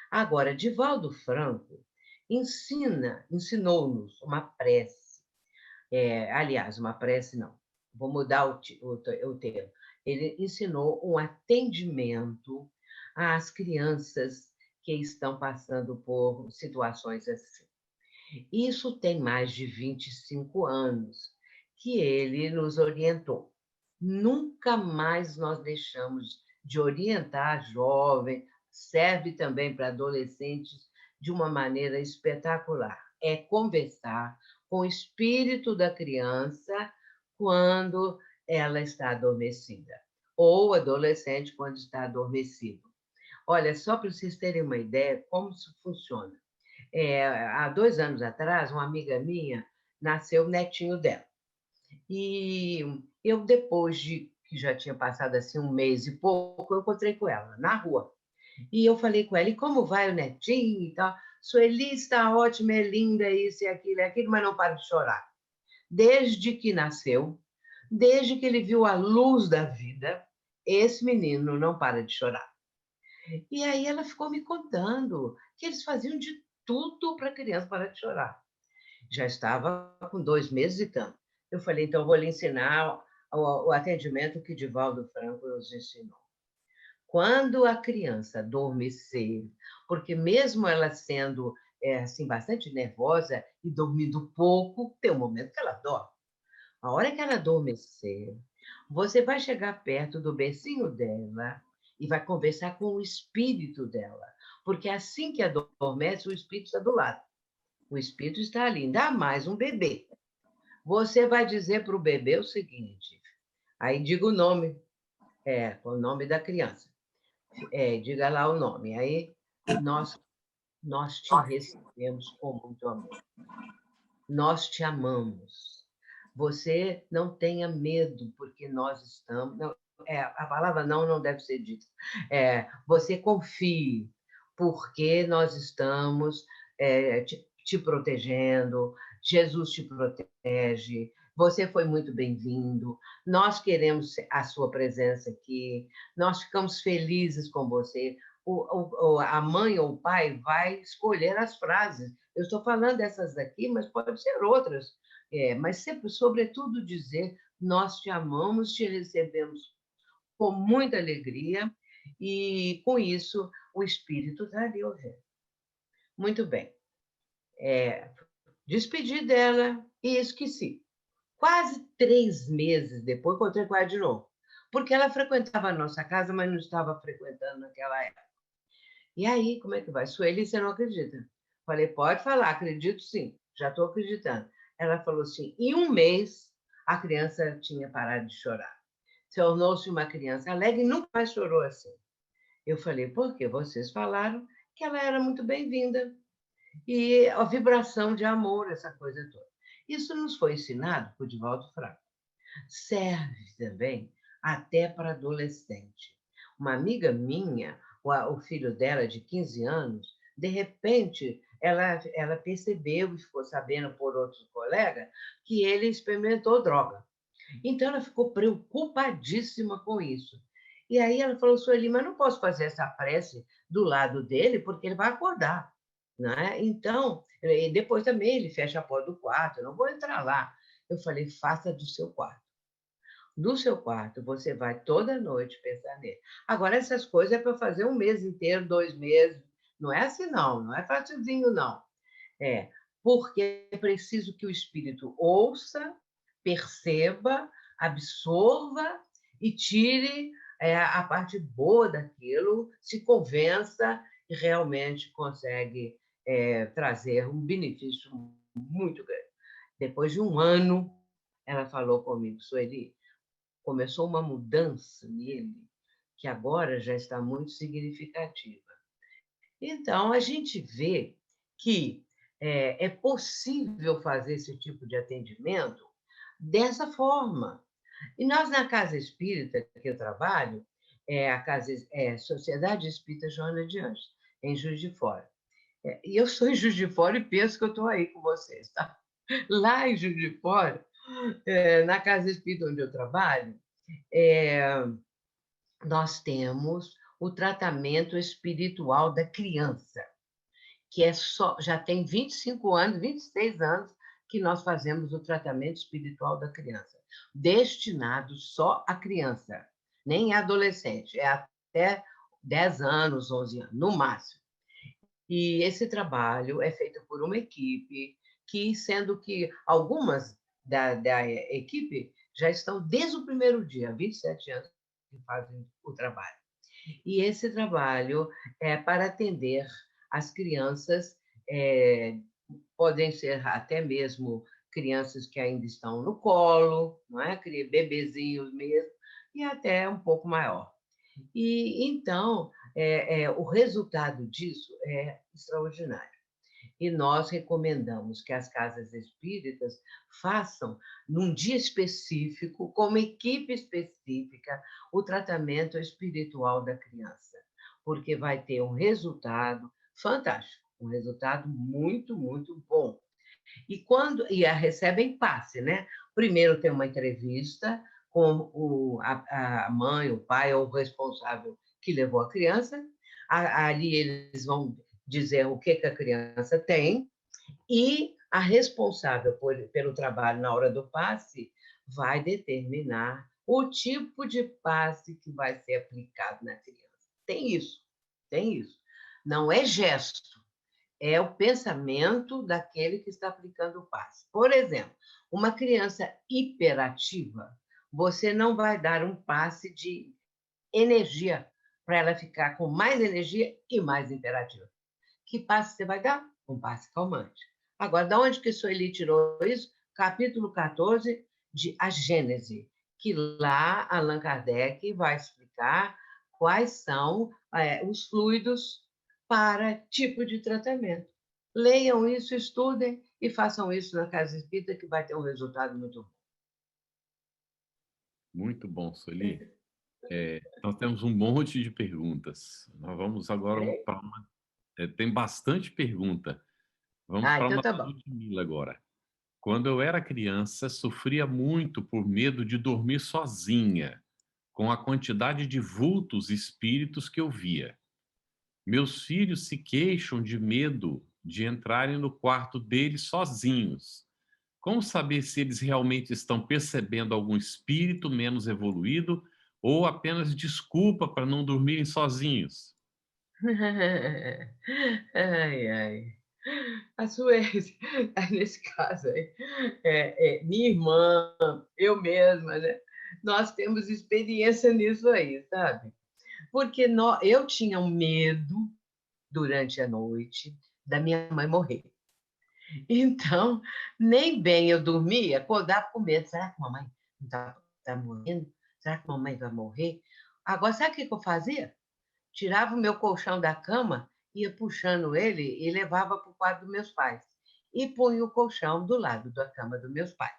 Agora, Divaldo Franco ensinou-nos uma prece. Aliás, uma prece não, vou mudar o termo. Ele ensinou um atendimento às crianças que estão passando por situações assim. Isso tem mais de 25 anos que ele nos orientou. Nunca mais nós deixamos de orientar jovem, serve também para adolescentes de uma maneira espetacular. É conversar com o espírito da criança quando ela está adormecida, ou adolescente quando está adormecido. Olha, só para vocês terem uma ideia como isso funciona. Há 2 anos atrás, uma amiga minha nasceu o netinho dela. E eu, depois de que já tinha passado assim um mês e pouco, eu encontrei com ela na rua. E eu falei com ela, e como vai o netinho e tal? Sueli está ótima, é linda, isso e aquilo, mas não para de chorar. Desde que nasceu, desde que ele viu a luz da vida, esse menino não para de chorar. E aí ela ficou me contando que eles faziam de tudo para a criança parar de chorar. Já estava com 2 meses e tanto. Eu falei, então eu vou lhe ensinar o atendimento que Divaldo Franco nos ensinou. Quando a criança adormecer, porque mesmo ela sendo assim bastante nervosa e dormindo pouco, tem um momento que ela dorme. A hora que ela adormecer, você vai chegar perto do bercinho dela e vai conversar com o espírito dela, porque assim que adormece, o espírito está do lado. O espírito está ali, ainda mais um bebê. Você vai dizer para o bebê o seguinte, aí diga o nome da criança. Diga lá o nome. Aí nós te recebemos com muito amor. Nós te amamos. Você não tenha medo, porque nós estamos. Não, a palavra não deve ser dita. Você confie, porque nós estamos te protegendo, Jesus te protege, Você foi muito bem-vindo. Nós queremos a sua presença aqui. Nós ficamos felizes com você. A mãe ou o pai vai escolher as frases. Eu estou falando dessas daqui, mas pode ser outras. Mas sempre, sobretudo, dizer: nós te amamos, te recebemos com muita alegria, e com isso o espírito traria o resto. Muito bem. Despedi dela e esqueci. Quase 3 meses depois, encontrei com ela de novo, porque ela frequentava a nossa casa, mas não estava frequentando naquela época. E aí, como é que vai? Sueli, você não acredita? Falei, pode falar, acredito sim, já estou acreditando. Ela falou assim, em 1 mês, a criança tinha parado de chorar. Tornou-se uma criança alegre e nunca mais chorou assim. Eu falei, por quê? Vocês falaram que ela era muito bem-vinda. E a vibração de amor, essa coisa toda. Isso nos foi ensinado por Divaldo Franco. Serve também até para adolescente. Uma amiga minha, o filho dela, de 15 anos, de repente, ela percebeu e ficou sabendo por outros colegas que ele experimentou droga. Então, ela ficou preocupadíssima com isso. E aí ela falou, Sueli, mas não posso fazer essa prece do lado dele, porque ele vai acordar. Né? Então, e depois também ele fecha a porta do quarto, eu não vou entrar lá. Eu falei, faça do seu quarto. Do seu quarto, você vai toda noite pensar nele. Agora, essas coisas é para fazer 1 mês inteiro, 2 meses. Não é assim, não. Não é facilzinho, não. Porque é preciso que o espírito ouça, perceba, absorva e tire a parte boa daquilo, se convença e realmente consegue trazer um benefício muito grande. Depois de 1 ano, ela falou comigo, Sueli, começou uma mudança nele que agora já está muito significativa. Então, a gente vê que é possível fazer esse tipo de atendimento dessa forma. E nós, na Casa Espírita que eu trabalho, Sociedade Espírita Joana de Anjos, em Juiz de Fora. E eu sou em Juiz de Fora e penso que eu estou aí com vocês, tá? Lá em Juiz de Fora, na Casa Espírita onde eu trabalho, nós temos o tratamento espiritual da criança, que já tem 25 anos, 26 anos que nós fazemos o tratamento espiritual da criança, destinado só à criança, nem adolescente, é até 10 anos, 11 anos, no máximo. E esse trabalho é feito por uma equipe sendo que algumas da equipe já estão desde o primeiro dia, 27 anos que fazem o trabalho. E esse trabalho é para atender as crianças, podem ser até mesmo crianças que ainda estão no colo, não é? Bebezinhos mesmo, e até um pouco maior. E então, o resultado disso é extraordinário. E nós recomendamos que as casas espíritas façam, num dia específico, com uma equipe específica, o tratamento espiritual da criança, porque vai ter um resultado fantástico, um resultado muito, muito bom. E recebem passe, né? Primeiro tem uma entrevista com a mãe, o pai ou o responsável que levou a criança. Ali eles vão dizer o que a criança tem, e a responsável pelo trabalho na hora do passe vai determinar o tipo de passe que vai ser aplicado na criança. Tem isso, tem isso. Não é gesto, é o pensamento daquele que está aplicando o passe. Por exemplo, uma criança hiperativa, você não vai dar um passe de energia para ela ficar com mais energia e mais imperativa. Que passe você vai dar? Um passe calmante. Agora, de onde que Sueli tirou isso? Capítulo 14 de A Gênese, que lá Allan Kardec vai explicar quais são os fluidos para tipo de tratamento. Leiam isso, estudem e façam isso na Casa Espírita, que vai ter um resultado muito bom. Muito bom, Sueli. Nós temos um monte de perguntas. Nós vamos agora para uma... tem bastante pergunta. Vamos para então uma tá da bom. Ludmila agora. Quando eu era criança, sofria muito por medo de dormir sozinha, com a quantidade de vultos e espíritos que eu via. Meus filhos se queixam de medo de entrarem no quarto deles sozinhos. Como saber se eles realmente estão percebendo algum espírito menos evoluído ou apenas desculpa para não dormirem sozinhos? Ai, ai. A sua ex, nesse caso aí, minha irmã, eu mesma, né? Nós temos experiência nisso aí, sabe? Porque eu tinha um medo durante a noite da minha mãe morrer. Então, nem bem eu dormia, acordava com medo. Será que mamãe não está morrendo? Será que mamãe vai morrer? Agora, sabe o que eu fazia? Tirava o meu colchão da cama, ia puxando ele e levava para o quarto dos meus pais. E punha o colchão do lado da cama dos meus pais.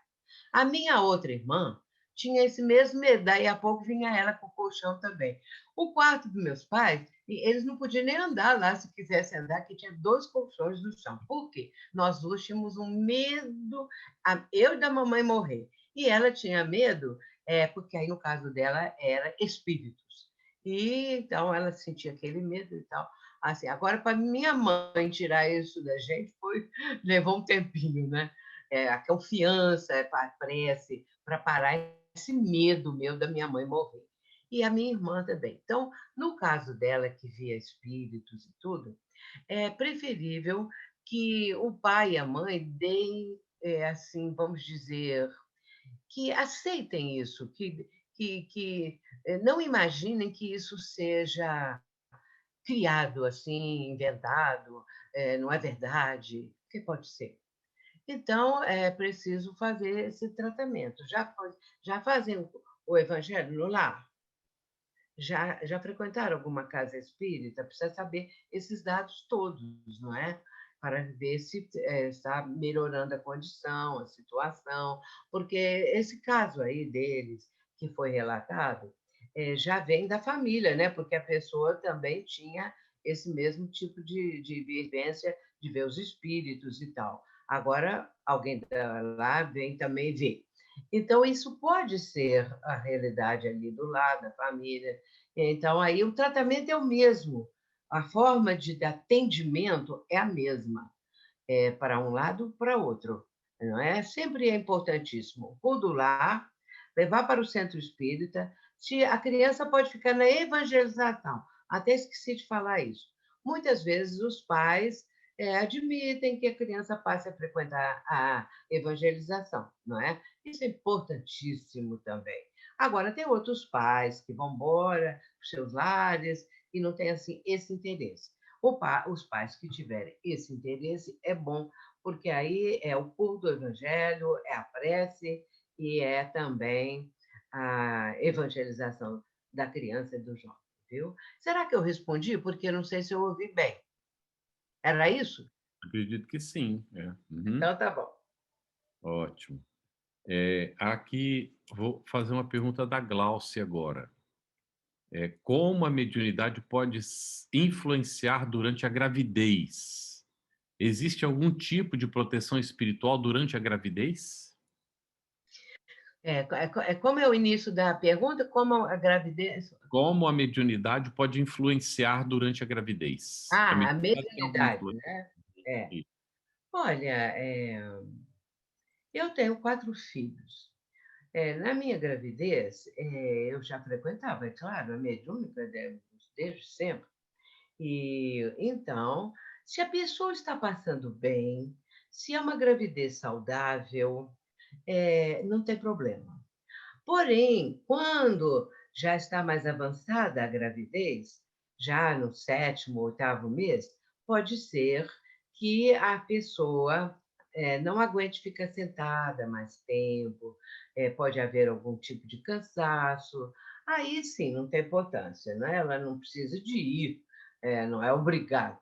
A minha outra irmã tinha esse mesmo medo, daí a pouco vinha ela com o colchão também. O quarto dos meus pais, eles não podiam nem andar lá se quisessem andar, que tinha dois colchões no chão. Por quê? Nós duas tínhamos um medo, eu e da mamãe morrer. E ela tinha medo, porque aí no caso dela era espíritos. E então ela sentia aquele medo e tal. Assim, agora, para minha mãe tirar isso da gente, levou um tempinho, né? A confiança, a prece, para parar esse medo meu da minha mãe morrer. E a minha irmã também. Então, no caso dela, que via espíritos e tudo, é preferível que o pai e a mãe deem, assim, vamos dizer, que aceitem isso, que não imaginem que isso seja criado assim, inventado, não é verdade, o que pode ser. Então, é preciso fazer esse tratamento. Já fazem o evangelho no lar? Já frequentaram alguma casa espírita? Precisa saber esses dados todos, não é? Para ver se está melhorando a condição, a situação, porque esse caso aí deles, que foi relatado, já vem da família, né? Porque a pessoa também tinha esse mesmo tipo de vivência de ver os espíritos e tal. Agora, alguém lá vem também ver. Então, isso pode ser a realidade ali do lado, da família. Então, aí o tratamento é o mesmo, a forma de atendimento é a mesma, para um lado, para outro, não é? Sempre é importantíssimo modular, levar para o centro espírita, se a criança pode ficar na evangelização, até esqueci de falar isso. Muitas vezes os pais admitem que a criança passe a frequentar a evangelização, não é? Isso é importantíssimo também. Agora, tem outros pais que vão embora para os seus lares e não têm assim, esse interesse. Os pais que tiverem esse interesse é bom, porque aí é o culto do evangelho, é a prece e é também a evangelização da criança e do jovem, viu? Será que eu respondi? Porque eu não sei se eu ouvi bem. Era isso? Acredito que sim. É. Uhum. Então tá bom. Ótimo. Aqui, vou fazer uma pergunta da Gláucia agora. Como a mediunidade pode influenciar durante a gravidez? Existe algum tipo de proteção espiritual durante a gravidez? Como é o início da pergunta? Como a gravidez. Como a mediunidade pode influenciar durante a gravidez? A A mediunidade tem alguma mediunidade, influência? né? É. Olha, eu tenho 4 filhos. Na minha gravidez, eu já frequentava, é claro, a mediúnica desde sempre. E então, se a pessoa está passando bem, se é uma gravidez saudável, não tem problema. Porém, quando já está mais avançada a gravidez, já no 7º, 8º mês, pode ser que a pessoa não aguente ficar sentada mais tempo, pode haver algum tipo de cansaço. Aí sim, não tem importância, né? Ela não precisa de ir, não é obrigado.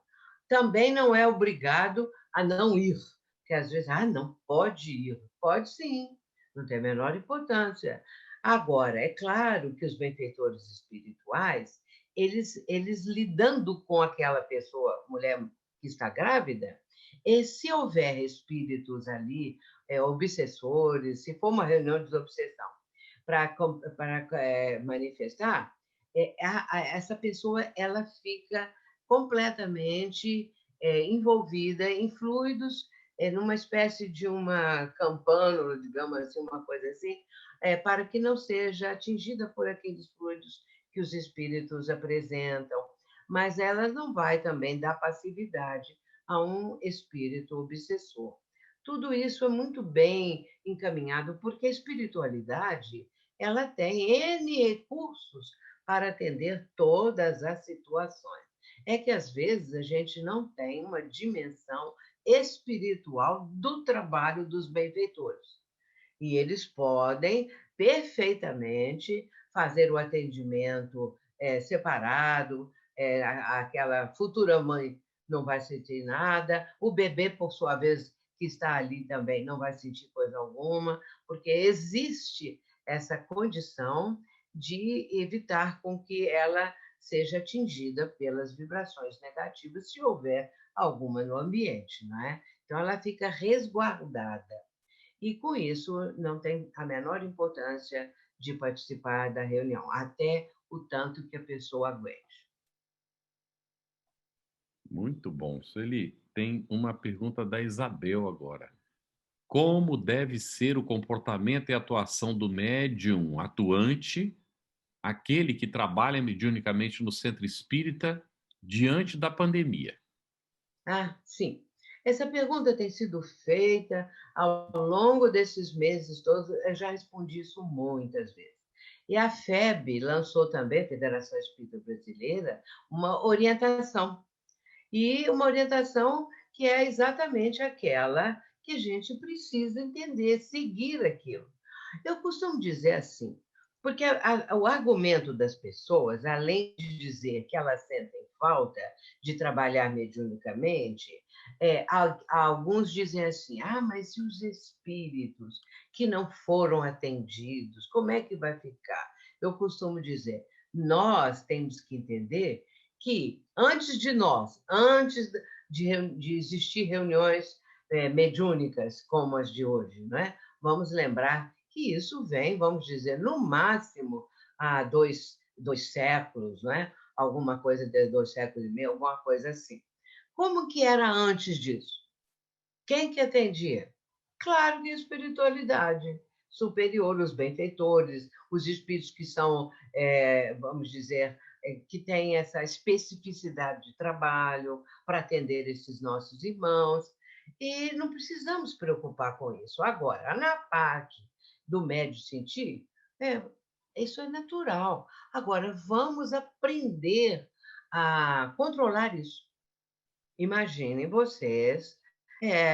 Também não é obrigado a não ir, porque às vezes, não pode ir. Pode sim, não tem a menor importância. Agora, é claro que os benfeitores espirituais, eles lidando com aquela pessoa, mulher que está grávida, E se houver espíritos ali, obsessores, se for uma reunião de desobsessão, para manifestar, essa pessoa ela fica completamente envolvida em fluidos, numa espécie de uma campânula, digamos assim, uma coisa assim, para que não seja atingida por aqueles fluidos que os espíritos apresentam. Mas ela não vai também dar passividade a um espírito obsessor. Tudo isso é muito bem encaminhado, porque a espiritualidade ela tem N recursos para atender todas as situações. É que, às vezes, a gente não tem uma dimensão espiritual do trabalho dos benfeitores. E eles podem perfeitamente fazer o atendimento separado, aquela futura mãe não vai sentir nada, o bebê, por sua vez, que está ali também não vai sentir coisa alguma, porque existe essa condição de evitar com que ela seja atingida pelas vibrações negativas, se houver alguma no ambiente, não é? Então, ela fica resguardada. E, com isso, não tem a menor importância de participar da reunião, até o tanto que a pessoa aguente. Muito bom. Sueli, tem uma pergunta da Isabel agora. Como deve ser o comportamento e atuação do médium atuante, aquele que trabalha mediunicamente no centro espírita, diante da pandemia? Ah, sim. Essa pergunta tem sido feita ao longo desses meses todos, eu já respondi isso muitas vezes. E a FEB lançou também, Federação Espírita Brasileira, uma orientação. E uma orientação que é exatamente aquela que a gente precisa entender, seguir aquilo. Eu costumo dizer assim, porque o argumento das pessoas, além de dizer que elas sentem falta de trabalhar mediunicamente, alguns dizem assim: ah, mas e os espíritos que não foram atendidos, como é que vai ficar? Eu costumo dizer, nós temos que entender que antes de nós, antes de existir reuniões mediúnicas como as de hoje, não é? Vamos lembrar que isso vem, vamos dizer, no máximo há dois séculos, não é? Alguma coisa de 2 séculos e meio, alguma coisa assim. Como que era antes disso? Quem que atendia? Claro que a espiritualidade superior, os benfeitores, os espíritos que são, vamos dizer, que têm essa especificidade de trabalho para atender esses nossos irmãos. E não precisamos preocupar com isso. Agora, na parte do médio sentir, é, isso é natural. Agora, vamos aprender a controlar isso. Imaginem vocês,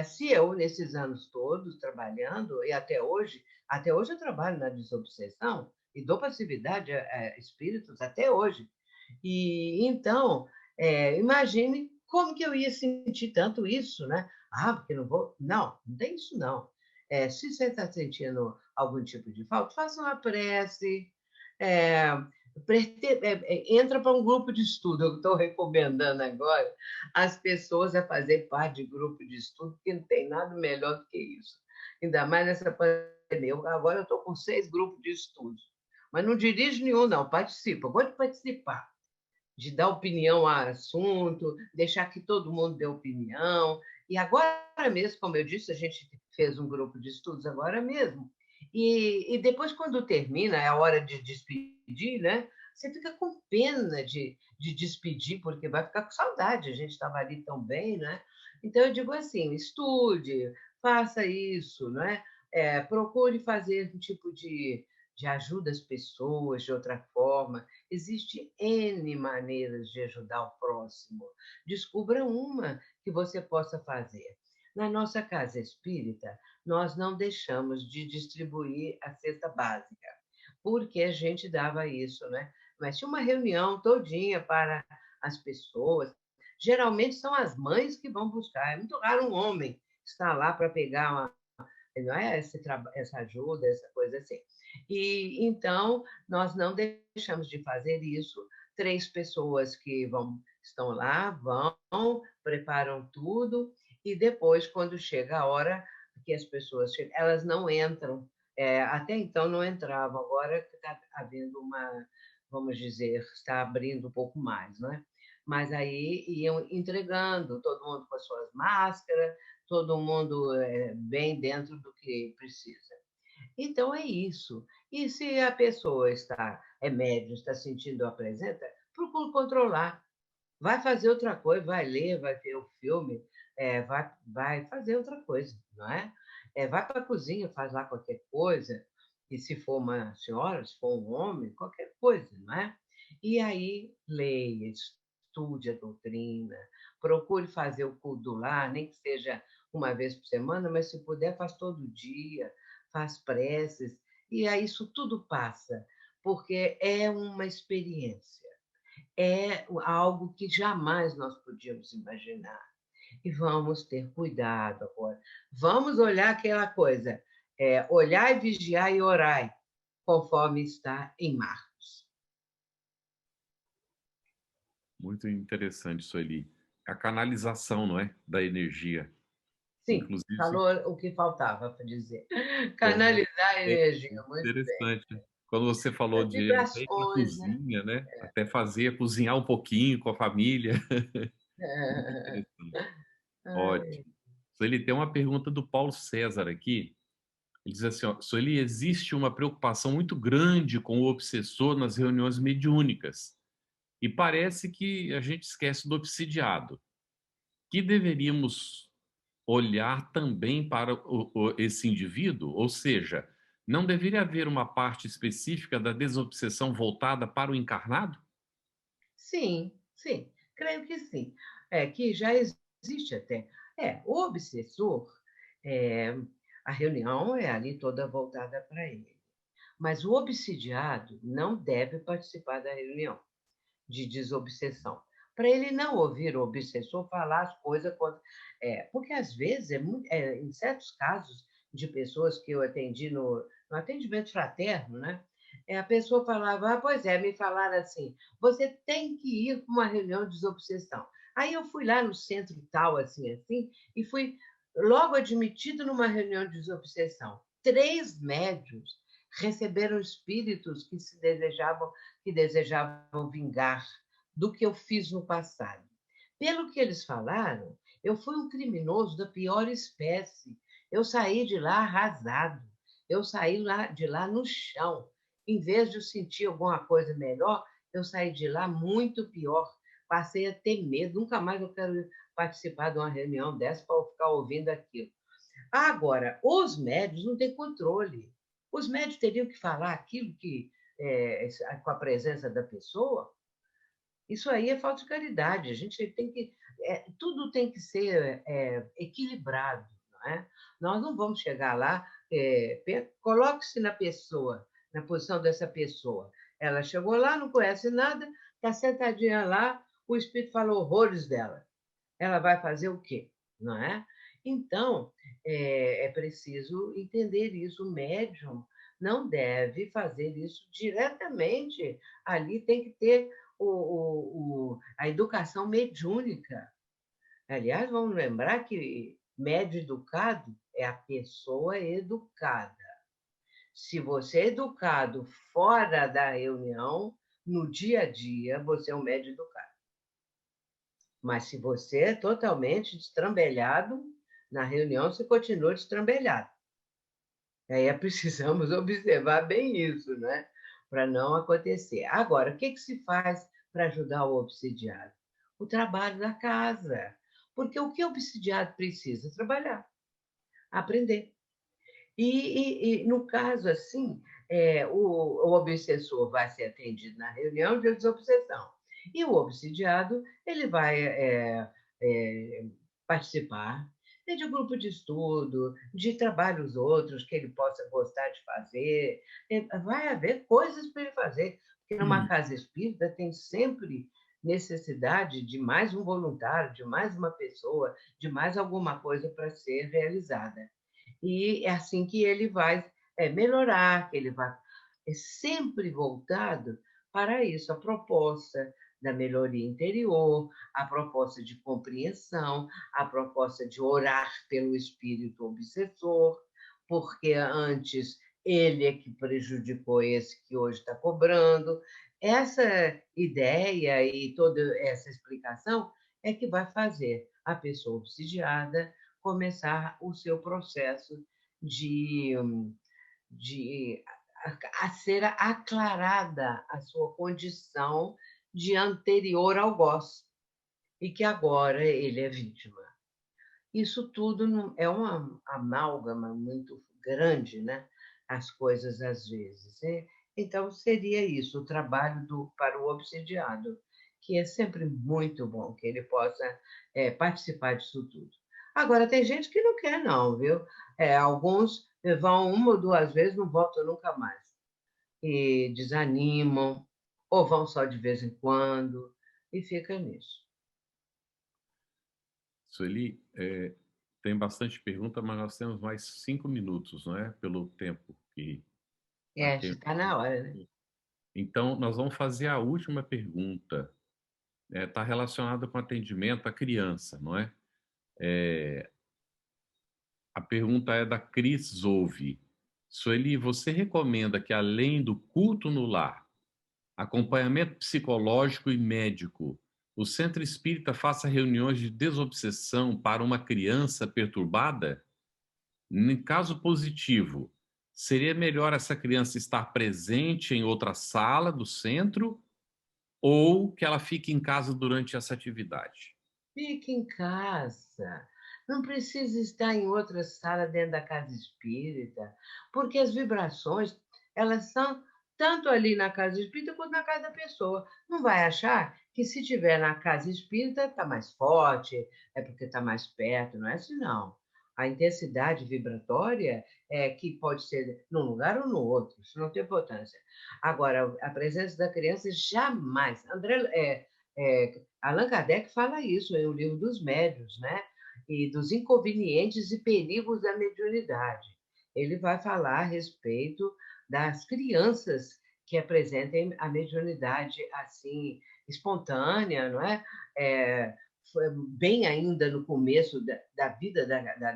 se eu, nesses anos todos trabalhando, e até hoje eu trabalho na desobsessão e dou passividade a espíritos até hoje. E então, imagine como que eu ia sentir tanto isso, né? Ah, porque não vou. Não, não tem isso não. Se você está sentindo algum tipo de falta, faça uma prece, é, entra para um grupo de estudo. Eu estou recomendando agora as pessoas a fazer parte de grupo de estudo, porque não tem nada melhor do que isso. Ainda mais nessa pandemia. Agora eu estou com 6 grupos de estudo. Mas não dirijo nenhum, não. Participa. Eu gosto de participar, de dar opinião ao assunto, deixar que todo mundo dê opinião. E agora mesmo, como eu disse, a gente fez um grupo de estudos agora mesmo. E depois, quando termina, é a hora de despedir, né? Você fica com pena de despedir, porque vai ficar com saudade. A gente estava ali tão bem, né? Então, eu digo assim: estude, faça isso, né? Procure fazer um tipo de ajuda às pessoas de outra forma. Existe N maneiras de ajudar o próximo. Descubra uma que você possa fazer. Na nossa casa espírita, nós não deixamos de distribuir a cesta básica, porque a gente dava isso, né? Mas tinha uma reunião todinha para as pessoas. Geralmente são as mães que vão buscar. É muito raro um homem estar lá para pegar não é? Essa ajuda, essa coisa assim. E então nós não deixamos de fazer isso. 3 pessoas que estão lá, preparam tudo e depois, quando chega a hora que as pessoas chegam, elas não entram, até então não entravam, agora está havendo uma, vamos dizer, está abrindo um pouco mais, não é? Mas aí iam entregando, todo mundo com as suas máscaras, todo mundo bem dentro do que precisa. Então é isso. E se a pessoa é médium, está sentindo a presença, procura controlar. Vai fazer outra coisa, vai ler, vai ver o filme, vai fazer outra coisa, não é? Vai para a cozinha, faz lá qualquer coisa, e se for uma senhora, se for um homem, qualquer coisa, não é? E aí leia, estude a doutrina, procure fazer o culto do lar, nem que seja uma vez por semana, mas se puder, faz todo dia, faz preces, e aí isso tudo passa, porque é uma experiência, é algo que jamais nós podíamos imaginar. E vamos ter cuidado agora. Vamos olhar aquela coisa, olhar, vigiar e orar, conforme está em Marcos. Muito interessante, Sueli. A canalização, não é? Da energia. Sim, Inclusive, falou o que faltava para dizer. é, Canalizar a é energia, muito bem. interessante. Quando você falou As de até ir para a vibrações, né? cozinha, né? Até fazer, cozinhar um pouquinho com a família. Muito interessante. Ai, Ótimo. Sueli, tem uma pergunta do Paulo César aqui. Ele diz assim, ó, Sueli, existe uma preocupação muito grande com o obsessor nas reuniões mediúnicas. E parece que a gente esquece do obsidiado. Que deveríamos olhar também para esse indivíduo? Ou seja, não deveria haver uma parte específica da desobsessão voltada para o encarnado? sim, sim, creio que sim. Que já existe até. O obsessor, é, a reunião é ali toda voltada para ele. Mas o obsidiado não deve participar da reunião de desobsessão, para ele não ouvir o obsessor falar as coisas contra. Porque, às vezes, em certos casos de pessoas que eu atendi no atendimento fraterno, né? A pessoa falava, pois é, me falaram assim, você tem que ir para uma reunião de desobsessão. Aí eu fui lá no centro tal, assim, e fui logo admitido numa reunião de desobsessão. 3 médios receberam espíritos que desejavam vingar do que eu fiz no passado. Pelo que eles falaram, eu fui um criminoso da pior espécie. Eu saí de lá arrasado. Eu saí de lá no chão. Em vez de eu sentir alguma coisa melhor, eu saí de lá muito pior. Passei a ter medo. Nunca mais eu quero participar de uma reunião dessa para ficar ouvindo aquilo. Agora, os médios não têm controle. Os médios teriam que falar aquilo que, com a presença da pessoa. Isso aí é falta de caridade. A gente tem que. Tudo tem que ser equilibrado. Não é? Nós não vamos chegar lá. Coloque-se na pessoa, na posição dessa pessoa. Ela chegou lá, não conhece nada, está sentadinha lá, o espírito falou horrores dela. Ela vai fazer o quê? Não é? Então, é preciso entender isso. O médium não deve fazer isso diretamente. Ali tem que ter a educação mediúnica. Aliás, vamos lembrar que médio educado é a pessoa educada. Se você é educado fora da reunião, no dia a dia, você é um médio educado. Mas se você é totalmente destrambelhado, na reunião você continua destrambelhado. Aí precisamos observar bem isso, né? Para não acontecer. Agora, o que se faz para ajudar o obsidiado? O trabalho da casa. Porque o que o obsidiado precisa? Trabalhar, aprender. E no caso assim, o obsessor vai ser atendido na reunião de desobsessão. E o obsidiado, ele vai participar de um grupo de estudo, de trabalhos outros que ele possa gostar de fazer. Vai haver coisas para ele fazer, porque numa casa espírita tem sempre necessidade de mais um voluntário, de mais uma pessoa, de mais alguma coisa para ser realizada. E é assim que ele vai melhorar, que ele vai sempre voltado para isso, a proposta da melhoria interior, a proposta de compreensão, a proposta de orar pelo espírito obsessor, porque antes ele é que prejudicou esse que hoje está cobrando. Essa ideia e toda essa explicação é que vai fazer a pessoa obsidiada começar o seu processo de, de a ser aclarada a sua condição de anterior ao algoz, e que agora ele é vítima. Isso tudo é uma amálgama muito grande, né? As coisas às vezes. Então, seria isso, o trabalho para o obsidiado, que é sempre muito bom que ele possa participar disso tudo. Agora, tem gente que não quer, não, viu? Alguns vão uma ou duas vezes, não voltam nunca mais. E desanimam, ou vão só de vez em quando, e fica nisso. Sueli, tem bastante pergunta, mas nós temos mais 5 minutos, não é? Pelo tempo que aqui. Está na hora, né? Então, nós vamos fazer a última pergunta. Está relacionada com atendimento à criança, não é? A pergunta é da Cris Zouve. Sueli, você recomenda que, além do culto no lar, acompanhamento psicológico e médico, o Centro Espírita faça reuniões de desobsessão para uma criança perturbada? Em caso positivo, seria melhor essa criança estar presente em outra sala do centro ou que ela fique em casa durante essa atividade? Fique em casa. Não precisa estar em outra sala dentro da casa espírita, porque as vibrações, elas são tanto ali na casa espírita quanto na casa da pessoa. Não vai achar que se estiver na casa espírita está mais forte, é porque está mais perto, não é assim, não. A intensidade vibratória é que pode ser num lugar ou no outro, isso não tem importância. Agora, a presença da criança jamais. Allan Kardec fala isso em O Livro dos Médiuns, né? E dos inconvenientes e perigos da mediunidade. Ele vai falar a respeito das crianças que apresentem a mediunidade assim espontânea, não é? Foi bem ainda no começo da vida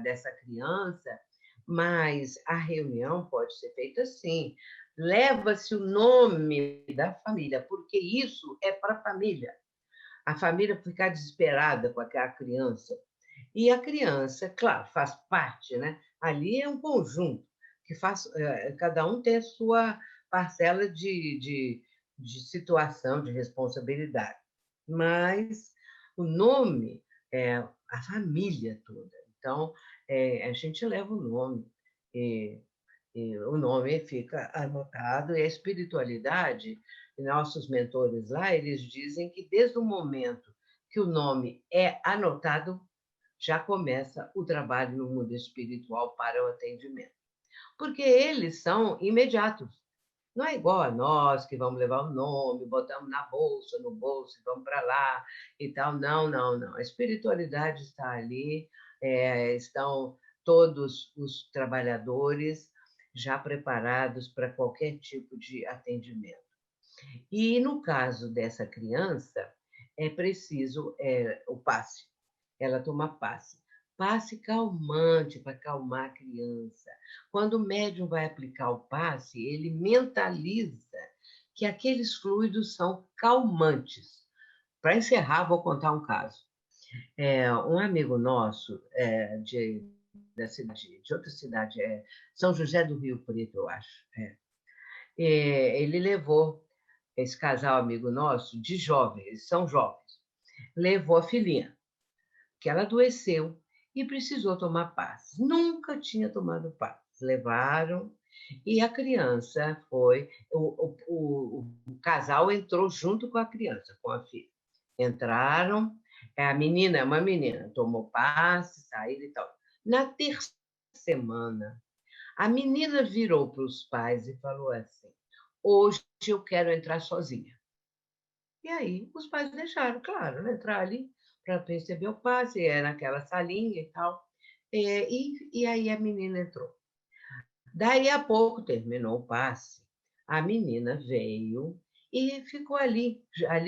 dessa criança, mas a reunião pode ser feita assim. Leva-se o nome da família, porque isso é para a família. A família ficar desesperada com aquela criança. E a criança, claro, faz parte, né? Ali é um conjunto, que faz, cada um tem a sua parcela de situação, de responsabilidade. Mas o nome é a família toda. Então, a gente leva o nome. E o nome fica anotado, e a espiritualidade, nossos mentores lá, eles dizem que desde o momento que o nome é anotado, já começa o trabalho no mundo espiritual para o atendimento. Porque eles são imediatos. Não é igual a nós, que vamos levar o nome, botamos na bolsa, no bolso, e vamos para lá e tal. Não, não, não. A espiritualidade está ali, estão todos os trabalhadores já preparados para qualquer tipo de atendimento. E no caso dessa criança, é preciso o passe. Ela toma passe. Passe calmante para acalmar a criança. Quando o médium vai aplicar o passe, ele mentaliza que aqueles fluidos são calmantes. Para encerrar, vou contar um caso. Um amigo nosso da cidade, de outra cidade, São José do Rio Preto, eu acho. Ele levou esse casal amigo nosso de jovens, eles são jovens, levou a filhinha, que ela adoeceu e precisou tomar passes. Nunca tinha tomado passes. Levaram e a criança foi. O casal entrou junto com a criança, com a filha. Entraram, uma menina, tomou passe, saíram e tal. Na terceira semana, a menina virou para os pais e falou assim: hoje eu quero entrar sozinha. E aí os pais deixaram, claro, né, entrar ali para receber o passe, era naquela salinha e tal. E aí a menina entrou. Daí a pouco terminou o passe, a menina veio e ficou ali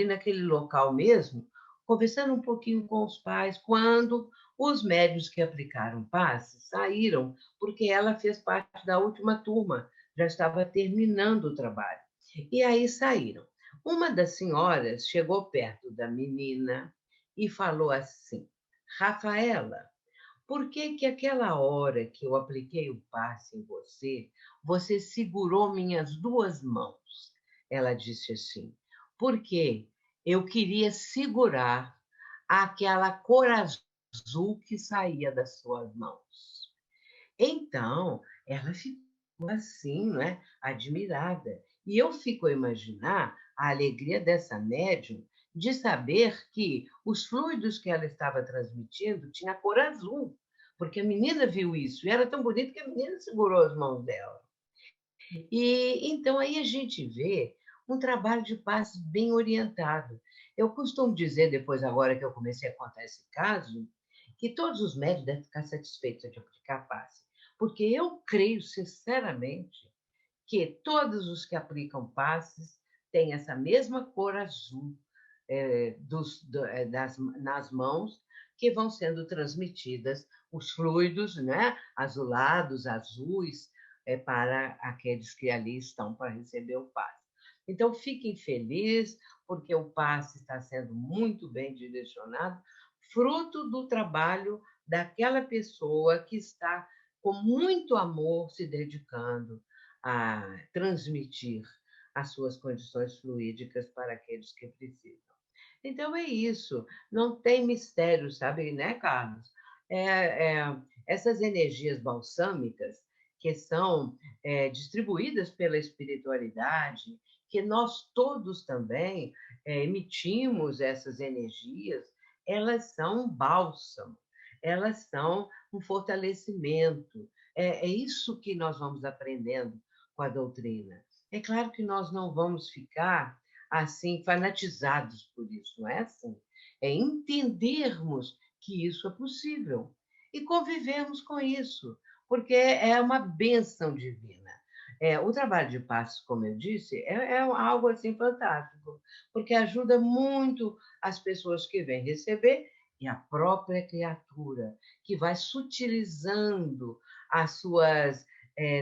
naquele local mesmo, conversando um pouquinho com os pais, quando os médios que aplicaram passe saíram, porque ela fez parte da última turma, já estava terminando o trabalho. E aí saíram. Uma das senhoras chegou perto da menina e falou assim: Rafaela, por que que aquela hora que eu apliquei o passe em você, você segurou minhas duas mãos? Ela disse assim, porque eu queria segurar aquela cor azul que saía das suas mãos. Então, ela ficou assim, não é? Admirada. E eu fico a imaginar a alegria dessa médium de saber que os fluidos que ela estava transmitindo tinham a cor azul, porque a menina viu isso e era tão bonito que a menina segurou as mãos dela. E então aí a gente vê um trabalho de passe bem orientado. Eu costumo dizer, depois agora que eu comecei a contar esse caso, que todos os médicos devem ficar satisfeitos de aplicar passe, porque eu creio sinceramente que todos os que aplicam passes têm essa mesma cor azul nas mãos, que vão sendo transmitidas os fluidos, né, azulados, azuis, para aqueles que ali estão para receber o passe. Então, fiquem felizes, porque o passe está sendo muito bem direcionado, fruto do trabalho daquela pessoa que está com muito amor se dedicando a transmitir as suas condições fluídicas para aqueles que precisam. Então é isso, não tem mistério, sabe, né, Carlos? Essas energias balsâmicas que são distribuídas pela espiritualidade, que nós todos também emitimos essas energias, elas são um bálsamo, elas são um fortalecimento. É isso que nós vamos aprendendo com a doutrina. É claro que nós não vamos ficar assim fanatizados por isso, não é assim? É entendermos que isso é possível e convivermos com isso, porque é uma bênção divina. O trabalho de passos, como eu disse, é algo assim fantástico, porque ajuda muito as pessoas que vêm receber e a própria criatura, que vai sutilizando as suas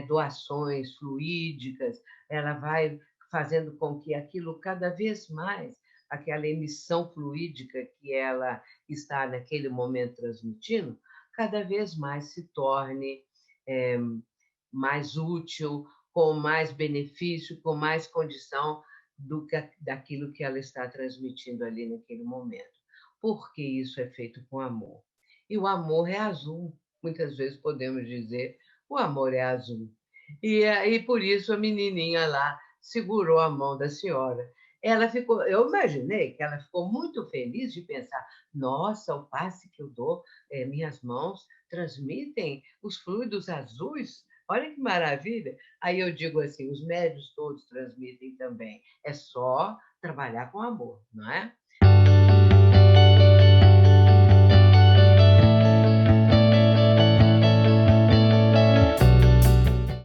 doações fluídicas, ela vai fazendo com que aquilo cada vez mais, aquela emissão fluídica que ela está naquele momento transmitindo, cada vez mais se torne é, mais útil, com mais benefício, com mais condição daquilo que ela está transmitindo ali naquele momento. Porque isso é feito com amor. E o amor é azul, muitas vezes podemos dizer, o amor é azul. E por isso a menininha lá segurou a mão da senhora. Ela ficou, eu imaginei que ela ficou muito feliz de pensar: nossa, o passe que eu dou, minhas mãos transmitem os fluidos azuis. Olha que maravilha! Aí eu digo assim: os médios todos transmitem também. É só trabalhar com amor, não é?